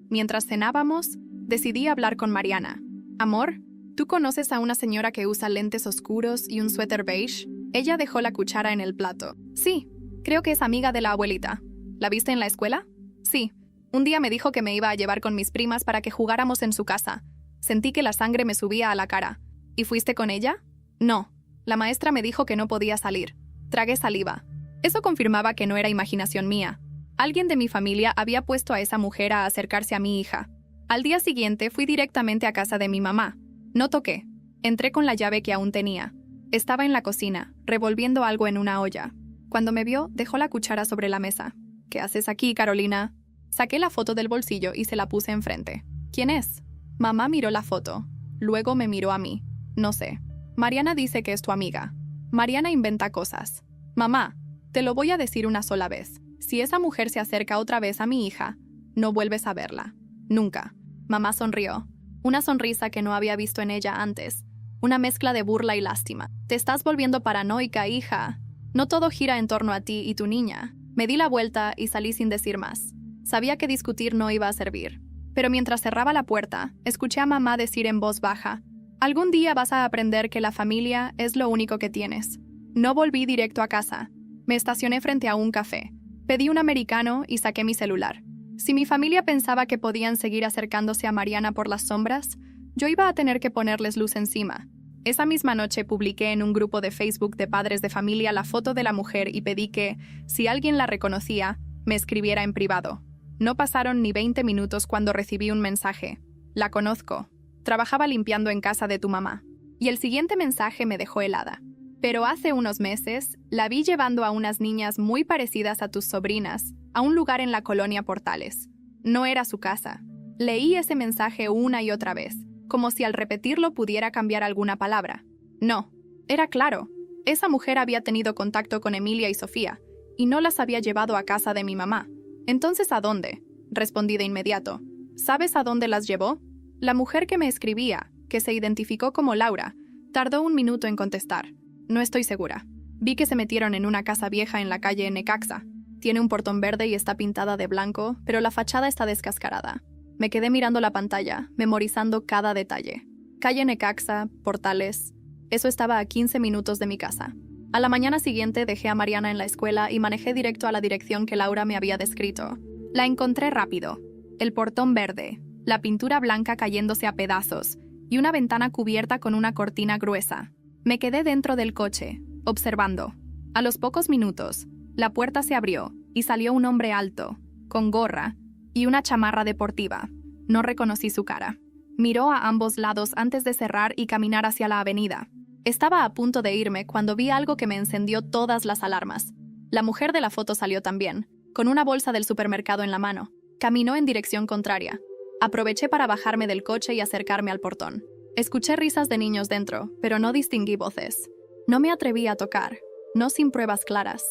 [SPEAKER 1] mientras cenábamos, decidí hablar con Mariana. Amor, ¿tú conoces a una señora que usa lentes oscuros y un suéter beige? Ella dejó la cuchara en el plato. Sí, creo que es amiga de la abuelita. ¿La viste en la escuela? Sí. Un día me dijo que me iba a llevar con mis primas para que jugáramos en su casa. Sentí que la sangre me subía a la cara. ¿Y fuiste con ella? No. La maestra me dijo que no podía salir. Tragué saliva. Eso confirmaba que no era imaginación mía. Alguien de mi familia había puesto a esa mujer a acercarse a mi hija. Al día siguiente fui directamente a casa de mi mamá. No toqué. Entré con la llave que aún tenía. Estaba en la cocina, revolviendo algo en una olla. Cuando me vio, dejó la cuchara sobre la mesa. ¿Qué haces aquí, Carolina? Saqué la foto del bolsillo y se la puse enfrente. ¿Quién es? Mamá miró la foto. Luego me miró a mí. No sé. Mariana dice que es tu amiga. Mariana inventa cosas. Mamá, te lo voy a decir una sola vez. Si esa mujer se acerca otra vez a mi hija, no vuelves a verla. Nunca. Mamá sonrió. Una sonrisa que no había visto en ella antes. Una mezcla de burla y lástima. Te estás volviendo paranoica, hija. No todo gira en torno a ti y tu niña. Me di la vuelta y salí sin decir más. Sabía que discutir no iba a servir. Pero mientras cerraba la puerta, escuché a mamá decir en voz baja: algún día vas a aprender que la familia es lo único que tienes. No volví directo a casa. Me estacioné frente a un café. Pedí un americano y saqué mi celular. Si mi familia pensaba que podían seguir acercándose a Mariana por las sombras, yo iba a tener que ponerles luz encima. Esa misma noche publiqué en un grupo de Facebook de padres de familia la foto de la mujer y pedí que, si alguien la reconocía, me escribiera en privado. No pasaron ni 20 minutos cuando recibí un mensaje. La conozco. Trabajaba limpiando en casa de tu mamá. Y el siguiente mensaje me dejó helada. Pero hace unos meses, la vi llevando a unas niñas muy parecidas a tus sobrinas a un lugar en la colonia Portales. No era su casa. Leí ese mensaje una y otra vez, como si al repetirlo pudiera cambiar alguna palabra. No, era claro. Esa mujer había tenido contacto con Emilia y Sofía, y no las había llevado a casa de mi mamá. ¿Entonces a dónde? Respondí de inmediato. ¿Sabes a dónde las llevó? La mujer que me escribía, que se identificó como Laura, tardó un minuto en contestar. No estoy segura. Vi que se metieron en una casa vieja en la calle Necaxa. Tiene un portón verde y está pintada de blanco, pero la fachada está descascarada. Me quedé mirando la pantalla, memorizando cada detalle. Calle Necaxa, Portales. Eso estaba a 15 minutos de mi casa. A la mañana siguiente dejé a Mariana en la escuela y manejé directo a la dirección que Laura me había descrito. La encontré rápido. El portón verde, la pintura blanca cayéndose a pedazos y una ventana cubierta con una cortina gruesa. Me quedé dentro del coche, observando. A los pocos minutos, la puerta se abrió y salió un hombre alto, con gorra y una chamarra deportiva. No reconocí su cara. Miró a ambos lados antes de cerrar y caminar hacia la avenida. Estaba a punto de irme cuando vi algo que me encendió todas las alarmas. La mujer de la foto salió también, con una bolsa del supermercado en la mano. Caminó en dirección contraria. Aproveché para bajarme del coche y acercarme al portón. Escuché risas de niños dentro, pero no distinguí voces. No me atreví a tocar, no sin pruebas claras.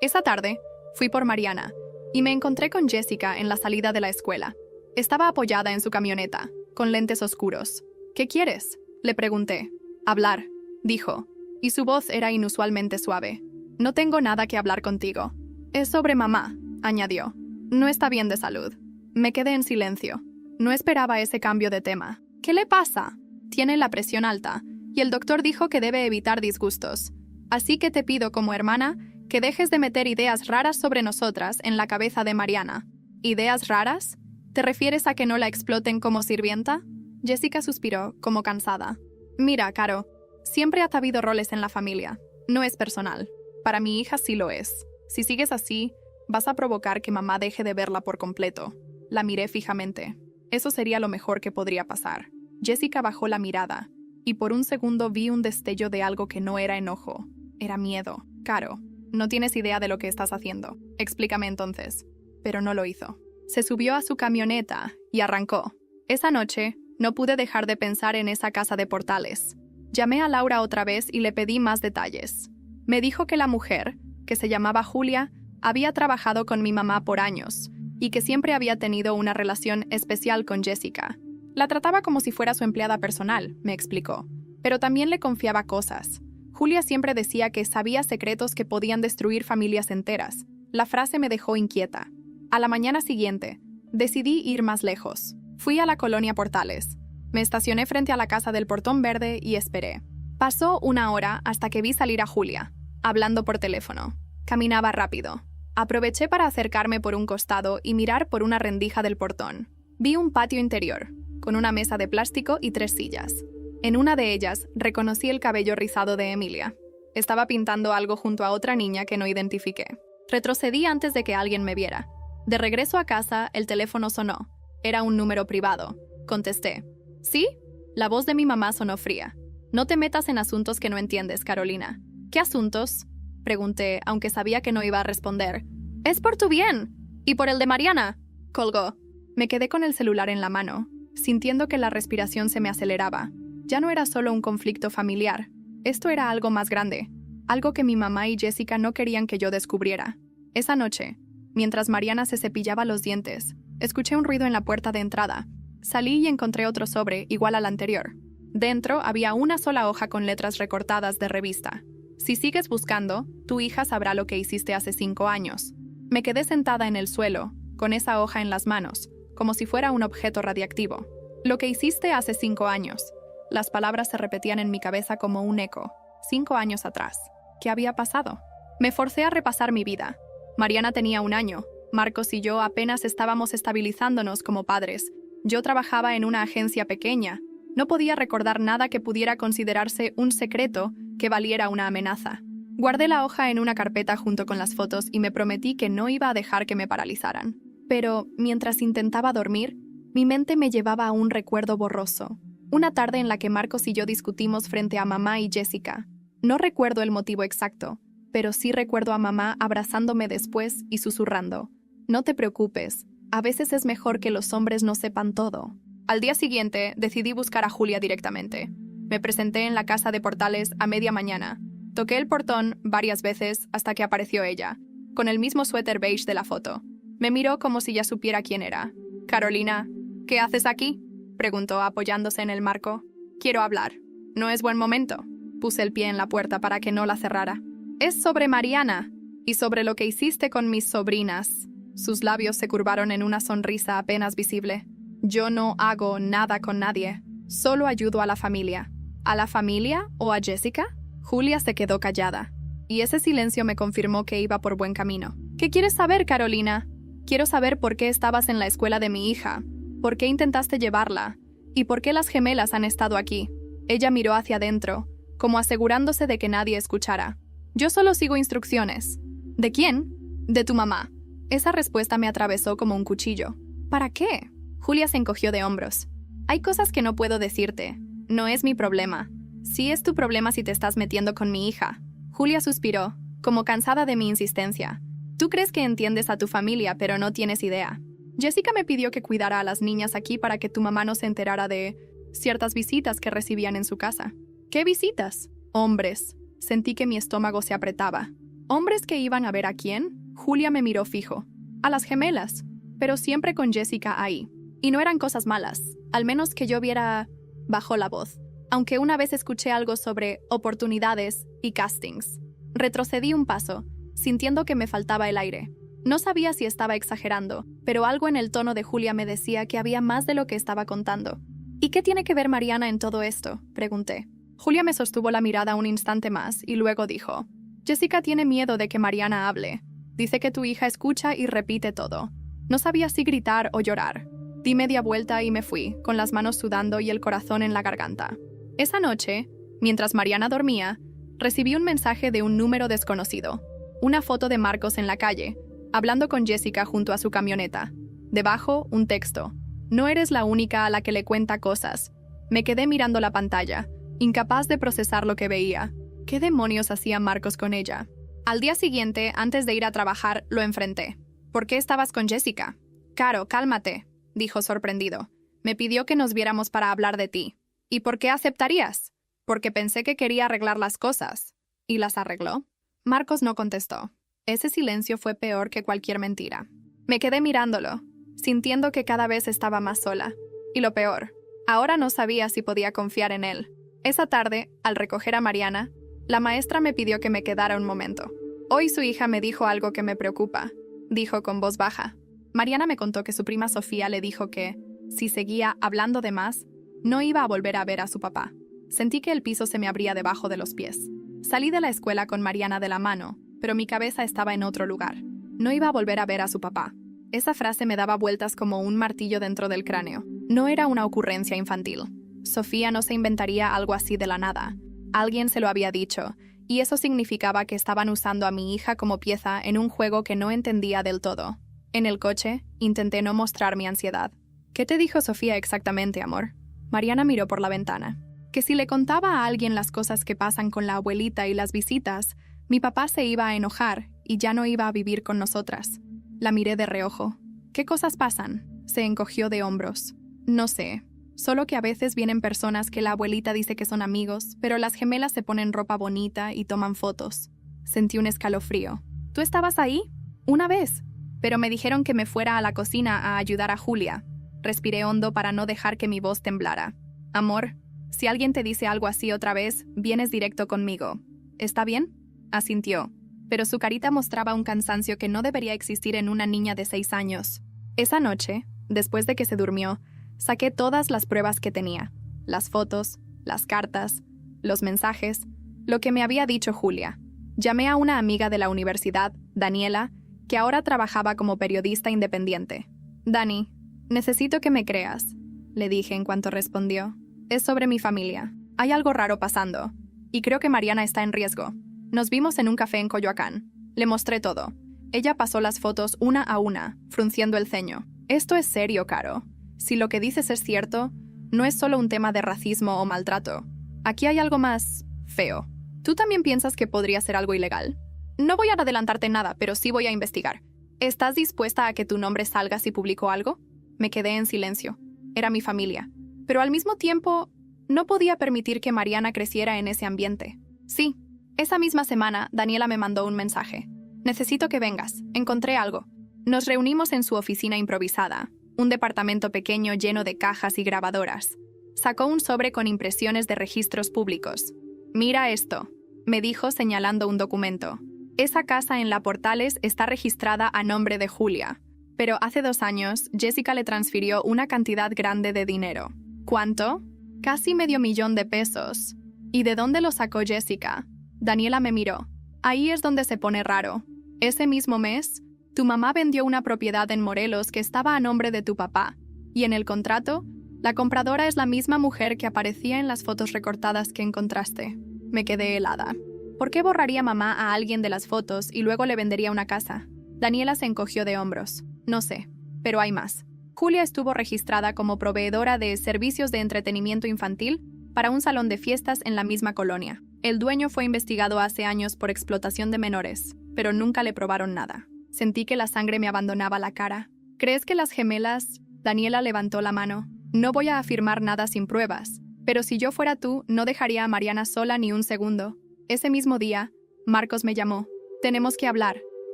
[SPEAKER 1] Esa tarde, fui por Mariana, y me encontré con Jessica en la salida de la escuela. Estaba apoyada en su camioneta, con lentes oscuros. ¿Qué quieres?, le pregunté. Hablar, dijo, y su voz era inusualmente suave. No tengo nada que hablar contigo. Es sobre mamá, añadió. No está bien de salud. Me quedé en silencio. No esperaba ese cambio de tema. ¿Qué le pasa? Tiene la presión alta, y el doctor dijo que debe evitar disgustos. Así que te pido como hermana que dejes de meter ideas raras sobre nosotras en la cabeza de Mariana. ¿Ideas raras? ¿Te refieres a que no la exploten como sirvienta? Jessica suspiró, como cansada. Mira, Caro, siempre ha habido roles en la familia. No es personal. Para mi hija sí lo es. Si sigues así, vas a provocar que mamá deje de verla por completo. La miré fijamente. Eso sería lo mejor que podría pasar. Jessica bajó la mirada, y por un segundo vi un destello de algo que no era enojo. Era miedo. Caro, no tienes idea de lo que estás haciendo. Explícame entonces. Pero no lo hizo. Se subió a su camioneta y arrancó. Esa noche, no pude dejar de pensar en esa casa de Portales. Llamé a Laura otra vez y le pedí más detalles. Me dijo que la mujer, que se llamaba Julia, había trabajado con mi mamá por años y que siempre había tenido una relación especial con Jessica. La trataba como si fuera su empleada personal, me explicó, pero también le confiaba cosas. Julia siempre decía que sabía secretos que podían destruir familias enteras. La frase me dejó inquieta. A la mañana siguiente, decidí ir más lejos. Fui a la colonia Portales. Me estacioné frente a la casa del portón verde y esperé. Pasó una hora hasta que vi salir a Julia, hablando por teléfono. Caminaba rápido. Aproveché para acercarme por un costado y mirar por una rendija del portón. Vi un patio interior, con una mesa de plástico y 3 sillas. En una de ellas reconocí el cabello rizado de Emilia. Estaba pintando algo junto a otra niña que no identifiqué. Retrocedí antes de que alguien me viera. De regreso a casa, el teléfono sonó. Era un número privado. Contesté. ¿Sí? La voz de mi mamá sonó fría. No te metas en asuntos que no entiendes, Carolina. ¿Qué asuntos? Pregunté, aunque sabía que no iba a responder. Es por tu bien. Y por el de Mariana. Colgó. Me quedé con el celular en la mano, sintiendo que la respiración se me aceleraba. Ya no era solo un conflicto familiar. Esto era algo más grande. Algo que mi mamá y Jessica no querían que yo descubriera. Esa noche, mientras Mariana se cepillaba los dientes, escuché un ruido en la puerta de entrada. Salí y encontré otro sobre igual al anterior. Dentro había una sola hoja con letras recortadas de revista. Si sigues buscando, tu hija sabrá lo que hiciste hace 5 años. Me quedé sentada en el suelo, con esa hoja en las manos, como si fuera un objeto radiactivo. Lo que hiciste hace 5 años. Las palabras se repetían en mi cabeza como un eco. 5 años atrás. ¿Qué había pasado? Me forcé a repasar mi vida. Mariana tenía 1 año. Marcos y yo apenas estábamos estabilizándonos como padres. Yo trabajaba en una agencia pequeña. No podía recordar nada que pudiera considerarse un secreto que valiera una amenaza. Guardé la hoja en una carpeta junto con las fotos y me prometí que no iba a dejar que me paralizaran. Pero, mientras intentaba dormir, mi mente me llevaba a un recuerdo borroso. Una tarde en la que Marcos y yo discutimos frente a mamá y Jessica. No recuerdo el motivo exacto, pero sí recuerdo a mamá abrazándome después y susurrando. No te preocupes, a veces es mejor que los hombres no sepan todo. Al día siguiente, decidí buscar a Julia directamente. Me presenté en la casa de Portales a media mañana. Toqué el portón varias veces hasta que apareció ella, con el mismo suéter beige de la foto. Me miró como si ya supiera quién era. «Carolina, ¿qué haces aquí?», preguntó apoyándose en el marco. «Quiero hablar. No es buen momento». Puse el pie en la puerta para que no la cerrara. «Es sobre Mariana y sobre lo que hiciste con mis sobrinas». Sus labios se curvaron en una sonrisa apenas visible. «Yo no hago nada con nadie. Solo ayudo a la familia». ¿A la familia o a Jessica? Julia se quedó callada, y ese silencio me confirmó que iba por buen camino. ¿Qué quieres saber, Carolina? Quiero saber por qué estabas en la escuela de mi hija, por qué intentaste llevarla, y por qué las gemelas han estado aquí. Ella miró hacia adentro, como asegurándose de que nadie escuchara. Yo solo sigo instrucciones. ¿De quién? De tu mamá. Esa respuesta me atravesó como un cuchillo. ¿Para qué? Julia se encogió de hombros. Hay cosas que no puedo decirte. No es mi problema. Sí es tu problema si te estás metiendo con mi hija. Julia suspiró, como cansada de mi insistencia. Tú crees que entiendes a tu familia, pero no tienes idea. Jessica me pidió que cuidara a las niñas aquí para que tu mamá no se enterara de ciertas visitas que recibían en su casa. ¿Qué visitas? Hombres. Sentí que mi estómago se apretaba. ¿Hombres que iban a ver a quién? Julia me miró fijo. A las gemelas, pero siempre con Jessica ahí. Y no eran cosas malas, al menos que yo viera. Bajó la voz, aunque una vez escuché algo sobre oportunidades y castings. Retrocedí un paso, sintiendo que me faltaba el aire. No sabía si estaba exagerando, pero algo en el tono de Julia me decía que había más de lo que estaba contando. ¿Y qué tiene que ver Mariana en todo esto?, pregunté. Julia me sostuvo la mirada un instante más y luego dijo: Jessica tiene miedo de que Mariana hable. Dice que tu hija escucha y repite todo. No sabía si gritar o llorar. Di media vuelta y me fui, con las manos sudando y el corazón en la garganta. Esa noche, mientras Mariana dormía, recibí un mensaje de un número desconocido. Una foto de Marcos en la calle, hablando con Jessica junto a su camioneta. Debajo, un texto. No eres la única a la que le cuenta cosas. Me quedé mirando la pantalla, incapaz de procesar lo que veía. ¿Qué demonios hacía Marcos con ella? Al día siguiente, antes de ir a trabajar, lo enfrenté. ¿Por qué estabas con Jessica? Caro, cálmate, dijo sorprendido. Me pidió que nos viéramos para hablar de ti. ¿Y por qué aceptarías? Porque pensé que quería arreglar las cosas. ¿Y las arregló? Marcos no contestó. Ese silencio fue peor que cualquier mentira. Me quedé mirándolo, sintiendo que cada vez estaba más sola. Y lo peor, ahora no sabía si podía confiar en él. Esa tarde, al recoger a Mariana, la maestra me pidió que me quedara un momento. Hoy su hija me dijo algo que me preocupa, dijo con voz baja. Mariana me contó que su prima Sofía le dijo que, si seguía hablando de más, no iba a volver a ver a su papá. Sentí que el piso se me abría debajo de los pies. Salí de la escuela con Mariana de la mano, pero mi cabeza estaba en otro lugar. No iba a volver a ver a su papá. Esa frase me daba vueltas como un martillo dentro del cráneo. No era una ocurrencia infantil. Sofía no se inventaría algo así de la nada. Alguien se lo había dicho, y eso significaba que estaban usando a mi hija como pieza en un juego que no entendía del todo. En el coche, intenté no mostrar mi ansiedad. ¿Qué te dijo Sofía exactamente, amor? Mariana miró por la ventana. Que si le contaba a alguien las cosas que pasan con la abuelita y las visitas, mi papá se iba a enojar y ya no iba a vivir con nosotras. La miré de reojo. ¿Qué cosas pasan? Se encogió de hombros. No sé. Solo que a veces vienen personas que la abuelita dice que son amigos, pero las gemelas se ponen ropa bonita y toman fotos. Sentí un escalofrío. ¿Tú estabas ahí? Una vez. Pero me dijeron que me fuera a la cocina a ayudar a Julia. Respiré hondo para no dejar que mi voz temblara. Amor, si alguien te dice algo así otra vez, vienes directo conmigo. ¿Está bien? Asintió, pero su carita mostraba un cansancio que no debería existir en una niña de 6 años. Esa noche, después de que se durmió, saqué todas las pruebas que tenía. Las fotos, las cartas, los mensajes, lo que me había dicho Julia. Llamé a una amiga de la universidad, Daniela, que ahora trabajaba como periodista independiente. Dani, necesito que me creas, le dije en cuanto respondió. Es sobre mi familia. Hay algo raro pasando. Y creo que Mariana está en riesgo. Nos vimos en un café en Coyoacán. Le mostré todo. Ella pasó las fotos una a una, frunciendo el ceño. Esto es serio, Caro. Si lo que dices es cierto, no es solo un tema de racismo o maltrato. Aquí hay algo más feo. ¿Tú también piensas que podría ser algo ilegal? No voy a adelantarte nada, pero sí voy a investigar. ¿Estás dispuesta a que tu nombre salga si publico algo? Me quedé en silencio. Era mi familia. Pero al mismo tiempo, no podía permitir que Mariana creciera en ese ambiente. Sí, esa misma semana, Daniela me mandó un mensaje. Necesito que vengas. Encontré algo. Nos reunimos en su oficina improvisada, un departamento pequeño lleno de cajas y grabadoras. Sacó un sobre con impresiones de registros públicos. Mira esto, me dijo señalando un documento. Esa casa en La Portales está registrada a nombre de Julia, pero hace 2 años Jessica le transfirió una cantidad grande de dinero. ¿Cuánto? Casi $500,000. ¿Y de dónde lo sacó Jessica? Daniela me miró. Ahí es donde se pone raro. Ese mismo mes, tu mamá vendió una propiedad en Morelos que estaba a nombre de tu papá, y en el contrato, la compradora es la misma mujer que aparecía en las fotos recortadas que encontraste. Me quedé helada. ¿Por qué borraría mamá a alguien de las fotos y luego le vendería una casa? Daniela se encogió de hombros. No sé, pero hay más. Julia estuvo registrada como proveedora de servicios de entretenimiento infantil para un salón de fiestas en la misma colonia. El dueño fue investigado hace años por explotación de menores, pero nunca le probaron nada. Sentí que la sangre me abandonaba la cara. ¿Crees que las gemelas? Daniela levantó la mano. No voy a afirmar nada sin pruebas, pero si yo fuera tú, no dejaría a Mariana sola ni un segundo. Ese mismo día, Marcos me llamó. Tenemos que hablar,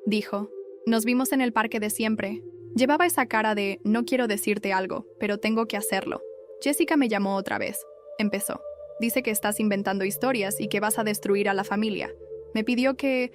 [SPEAKER 1] dijo. Nos vimos en el parque de siempre. Llevaba esa cara de, no quiero decirte algo, pero tengo que hacerlo. Jessica me llamó otra vez. Empezó. Dice que estás inventando historias y que vas a destruir a la familia. Me pidió que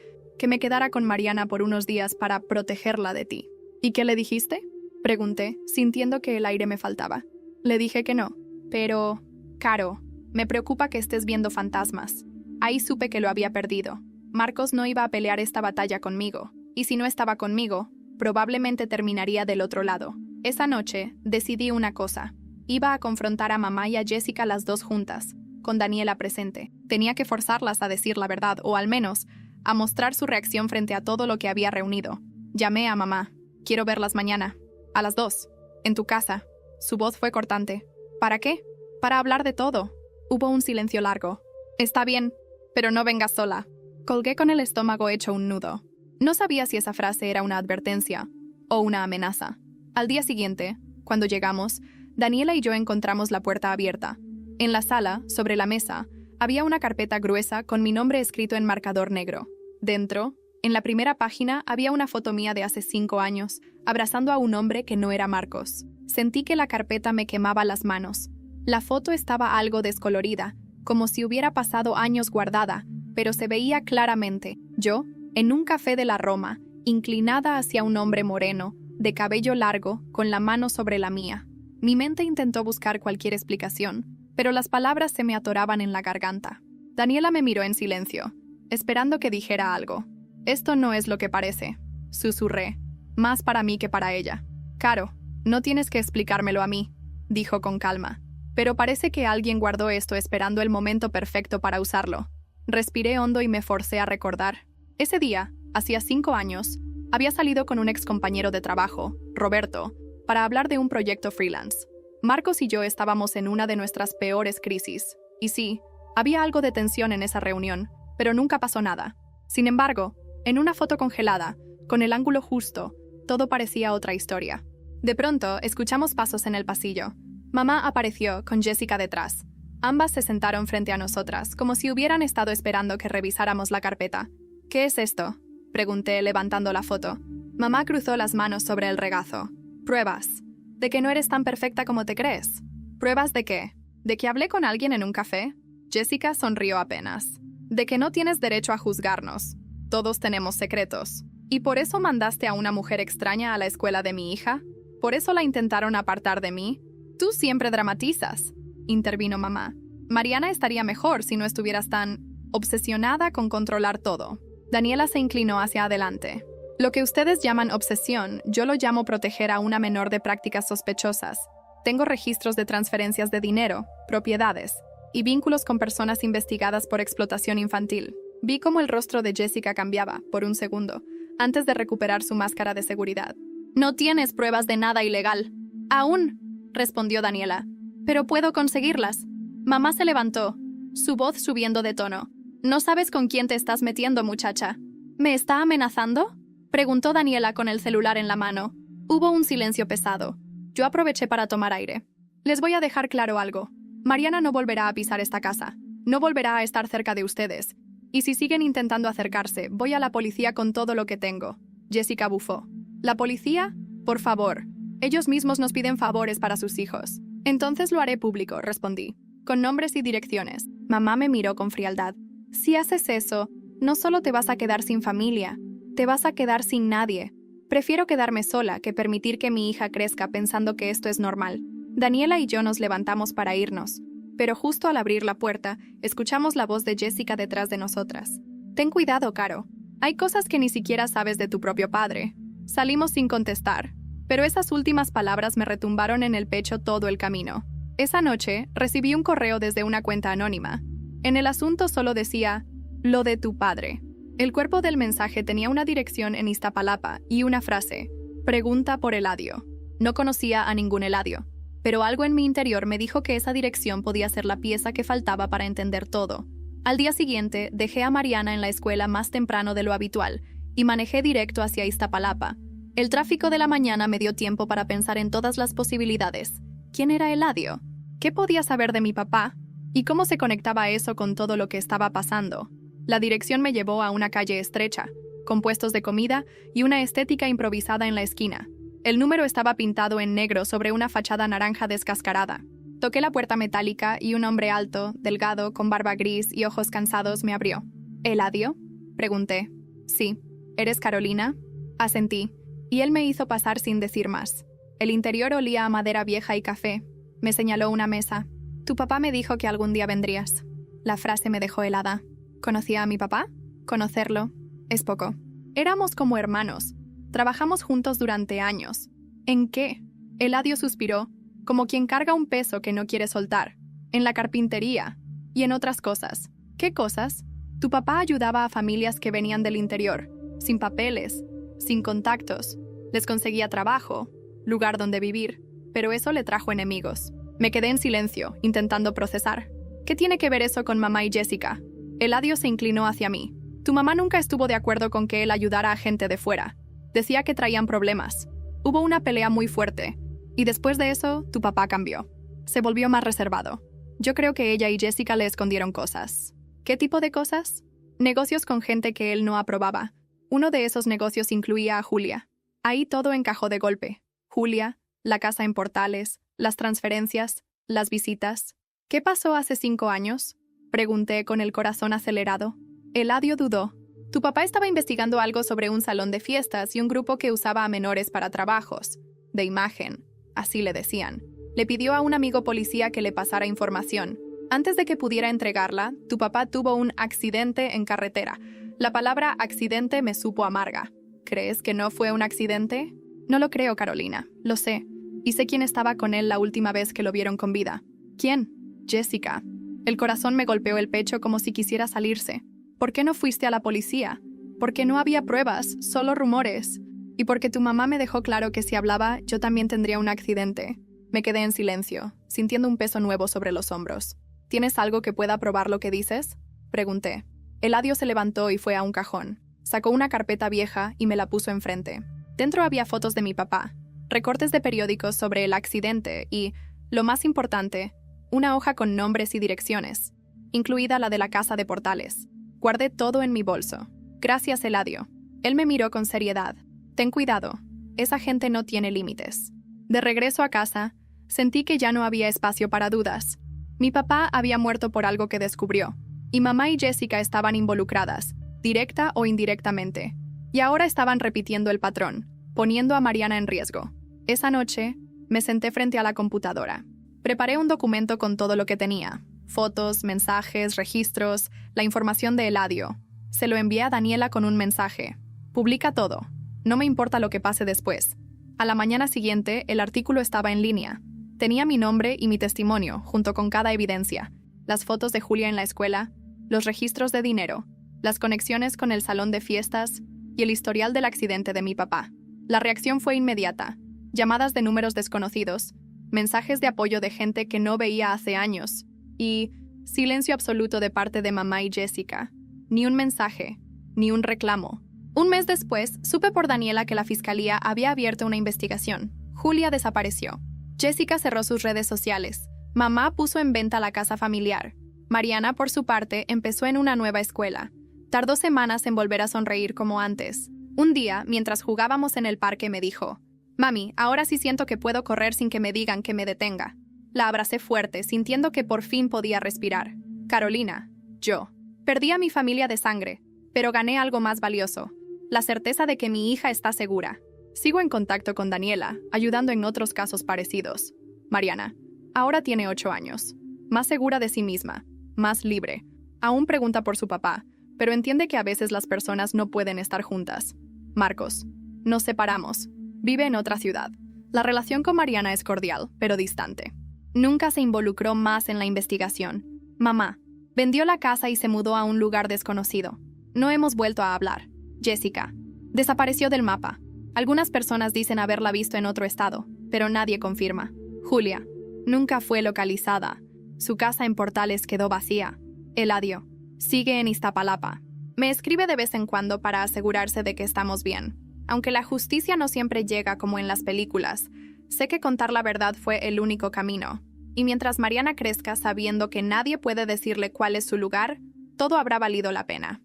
[SPEAKER 1] me quedara con Mariana por unos días para protegerla de ti. ¿Y qué le dijiste? Pregunté, sintiendo que el aire me faltaba. Le dije que no. Pero, Caro, me preocupa que estés viendo fantasmas. Ahí supe que lo había perdido. Marcos no iba a pelear esta batalla conmigo. Y si no estaba conmigo, probablemente terminaría del otro lado. Esa noche, decidí una cosa. Iba a confrontar a mamá y a Jessica las dos juntas, con Daniela presente. Tenía que forzarlas a decir la verdad, o al menos, a mostrar su reacción frente a todo lo que había reunido. Llamé a mamá. Quiero verlas mañana. A las 2. En tu casa. Su voz fue cortante. ¿Para qué? Para hablar de todo. Hubo un silencio largo. Está bien, pero no vengas sola. Colgué con el estómago hecho un nudo. No sabía si esa frase era una advertencia o una amenaza. Al día siguiente, cuando llegamos, Daniela y yo encontramos la puerta abierta. En la sala, sobre la mesa, había una carpeta gruesa con mi nombre escrito en marcador negro. Dentro, en la primera página, había una foto mía de hace 5 años, abrazando a un hombre que no era Marcos. Sentí que la carpeta me quemaba las manos. La foto estaba algo descolorida, como si hubiera pasado años guardada, pero se veía claramente. Yo, en un café de la Roma, inclinada hacia un hombre moreno, de cabello largo, con la mano sobre la mía. Mi mente intentó buscar cualquier explicación, pero las palabras se me atoraban en la garganta. Daniela me miró en silencio, esperando que dijera algo. Esto no es lo que parece, susurré, más para mí que para ella. Caro, no tienes que explicármelo a mí, dijo con calma, pero parece que alguien guardó esto esperando el momento perfecto para usarlo. Respiré hondo y me forcé a recordar. Ese día, hacía 5 años, había salido con un excompañero de trabajo, Roberto, para hablar de un proyecto freelance. Marcos y yo estábamos en una de nuestras peores crisis. Y sí, había algo de tensión en esa reunión, pero nunca pasó nada. Sin embargo, en una foto congelada, con el ángulo justo, todo parecía otra historia. De pronto, escuchamos pasos en el pasillo. Mamá apareció, con Jessica detrás. Ambas se sentaron frente a nosotras, como si hubieran estado esperando que revisáramos la carpeta. ¿Qué es esto?, pregunté, levantando la foto. Mamá cruzó las manos sobre el regazo. Pruebas. ¿De que no eres tan perfecta como te crees? ¿Pruebas de qué? ¿De que hablé con alguien en un café? Jessica sonrió apenas. De que no tienes derecho a juzgarnos. Todos tenemos secretos. ¿Y por eso mandaste a una mujer extraña a la escuela de mi hija? ¿Por eso la intentaron apartar de mí? Tú siempre dramatizas, intervino mamá. Mariana estaría mejor si no estuvieras tan obsesionada con controlar todo. Daniela se inclinó hacia adelante. Lo que ustedes llaman obsesión, yo lo llamo proteger a una menor de prácticas sospechosas. Tengo registros de transferencias de dinero, propiedades y vínculos con personas investigadas por explotación infantil. Vi cómo el rostro de Jessica cambiaba, por un segundo, antes de recuperar su máscara de seguridad. No tienes pruebas de nada ilegal. Aún, respondió Daniela. Pero puedo conseguirlas. Mamá se levantó, su voz subiendo de tono. No sabes con quién te estás metiendo, muchacha. ¿Me está amenazando?, preguntó Daniela con el celular en la mano. Hubo un silencio pesado. Yo aproveché para tomar aire. Les voy a dejar claro algo. Mariana no volverá a pisar esta casa. No volverá a estar cerca de ustedes. Y si siguen intentando acercarse, voy a la policía con todo lo que tengo. Jessica bufó. ¿La policía? Por favor. Ellos mismos nos piden favores para sus hijos. Entonces lo haré público, respondí, con nombres y direcciones. Mamá me miró con frialdad. Si haces eso, no solo te vas a quedar sin familia, te vas a quedar sin nadie. Prefiero quedarme sola que permitir que mi hija crezca pensando que esto es normal. Daniela y yo nos levantamos para irnos, pero justo al abrir la puerta, escuchamos la voz de Jessica detrás de nosotras. Ten cuidado, Caro. Hay cosas que ni siquiera sabes de tu propio padre. Salimos sin contestar, pero esas últimas palabras me retumbaron en el pecho todo el camino. Esa noche, recibí un correo desde una cuenta anónima. En el asunto solo decía, lo de tu padre. El cuerpo del mensaje tenía una dirección en Iztapalapa y una frase, pregunta por Eladio. No conocía a ningún Eladio, pero algo en mi interior me dijo que esa dirección podía ser la pieza que faltaba para entender todo. Al día siguiente, dejé a Mariana en la escuela más temprano de lo habitual y manejé directo hacia Iztapalapa. El tráfico de la mañana me dio tiempo para pensar en todas las posibilidades. ¿Quién era Eladio? ¿Qué podía saber de mi papá? ¿Y cómo se conectaba eso con todo lo que estaba pasando? La dirección me llevó a una calle estrecha, con puestos de comida y una estética improvisada en la esquina. El número estaba pintado en negro sobre una fachada naranja descascarada. Toqué la puerta metálica y un hombre alto, delgado, con barba gris y ojos cansados me abrió. ¿Eladio?, pregunté. Sí. ¿Eres Carolina? Asentí, y él me hizo pasar sin decir más. El interior olía a madera vieja y café. Me señaló una mesa. Tu papá me dijo que algún día vendrías. La frase me dejó helada. ¿Conocía a mi papá? Conocerlo es poco. Éramos como hermanos. Trabajamos juntos durante años. ¿En qué? Eladio suspiró, como quien carga un peso que no quiere soltar. En la carpintería y en otras cosas. ¿Qué cosas? Tu papá ayudaba a familias que venían del interior, sin papeles, sin contactos. Les conseguía trabajo, lugar donde vivir, pero eso le trajo enemigos. Me quedé en silencio, intentando procesar. ¿Qué tiene que ver eso con mamá y Jessica? Eladio se inclinó hacia mí. Tu mamá nunca estuvo de acuerdo con que él ayudara a gente de fuera. Decía que traían problemas. Hubo una pelea muy fuerte, y después de eso, tu papá cambió. Se volvió más reservado. Yo creo que ella y Jessica le escondieron cosas. ¿Qué tipo de cosas? Negocios con gente que él no aprobaba. Uno de esos negocios incluía a Julia. Ahí todo encajó de golpe. Julia, la casa en Portales, las transferencias, las visitas. ¿Qué pasó hace 5 años? Pregunté con el corazón acelerado. Eladio dudó. Tu papá estaba investigando algo sobre un salón de fiestas y un grupo que usaba a menores para trabajos. De imagen, así le decían. Le pidió a un amigo policía que le pasara información. Antes de que pudiera entregarla, tu papá tuvo un accidente en carretera. La palabra accidente me supo amarga. ¿Crees que no fue un accidente? No lo creo, Carolina. Lo sé. Y sé quién estaba con él la última vez que lo vieron con vida. ¿Quién? Jessica. El corazón me golpeó el pecho como si quisiera salirse. ¿Por qué no fuiste a la policía? Porque no había pruebas, solo rumores. Y porque tu mamá me dejó claro que si hablaba, yo también tendría un accidente. Me quedé en silencio, sintiendo un peso nuevo sobre los hombros. ¿Tienes algo que pueda probar lo que dices? Pregunté. Eladio se levantó y fue a un cajón. Sacó una carpeta vieja y me la puso enfrente. Dentro había fotos de mi papá, recortes de periódicos sobre el accidente y, lo más importante, una hoja con nombres y direcciones, incluida la de la casa de Portales. Guardé todo en mi bolso. Gracias, Eladio. Él me miró con seriedad. Ten cuidado. Esa gente no tiene límites. De regreso a casa, sentí que ya no había espacio para dudas. Mi papá había muerto por algo que descubrió, y mamá y Jessica estaban involucradas, directa o indirectamente. Y ahora estaban repitiendo el patrón, poniendo a Mariana en riesgo. Esa noche, me senté frente a la computadora. Preparé un documento con todo lo que tenía. Fotos, mensajes, registros, la información de Eladio. Se lo envié a Daniela con un mensaje. Publica todo. No me importa lo que pase después. A la mañana siguiente, el artículo estaba en línea. Tenía mi nombre y mi testimonio, junto con cada evidencia. Las fotos de Julia en la escuela, los registros de dinero, las conexiones con el salón de fiestas y el historial del accidente de mi papá. La reacción fue inmediata. Llamadas de números desconocidos, mensajes de apoyo de gente que no veía hace años y silencio absoluto de parte de mamá y Jessica. Ni un mensaje, ni un reclamo. Un mes después, supe por Daniela que la fiscalía había abierto una investigación. Julia desapareció. Jessica cerró sus redes sociales. Mamá puso en venta la casa familiar. Mariana, por su parte, empezó en una nueva escuela. Tardó semanas en volver a sonreír como antes. Un día, mientras jugábamos en el parque, me dijo: «Mami, ahora sí siento que puedo correr sin que me digan que me detenga». La abracé fuerte, sintiendo que por fin podía respirar. Carolina, yo. Perdí a mi familia de sangre, pero gané algo más valioso: la certeza de que mi hija está segura. Sigo en contacto con Daniela, ayudando en otros casos parecidos. Mariana, ahora tiene 8 años. Más segura de sí misma, más libre. Aún pregunta por su papá, pero entiende que a veces las personas no pueden estar juntas. Marcos, nos separamos. Vive en otra ciudad. La relación con Mariana es cordial, pero distante. Nunca se involucró más en la investigación. Mamá, vendió la casa y se mudó a un lugar desconocido. No hemos vuelto a hablar. Jessica, desapareció del mapa. Algunas personas dicen haberla visto en otro estado, pero nadie confirma. Julia, nunca fue localizada. Su casa en Portales quedó vacía. Eladio, sigue en Iztapalapa. Me escribe de vez en cuando para asegurarse de que estamos bien. Aunque la justicia no siempre llega como en las películas, sé que contar la verdad fue el único camino. Y mientras Mariana crezca sabiendo que nadie puede decirle cuál es su lugar, todo habrá valido la pena.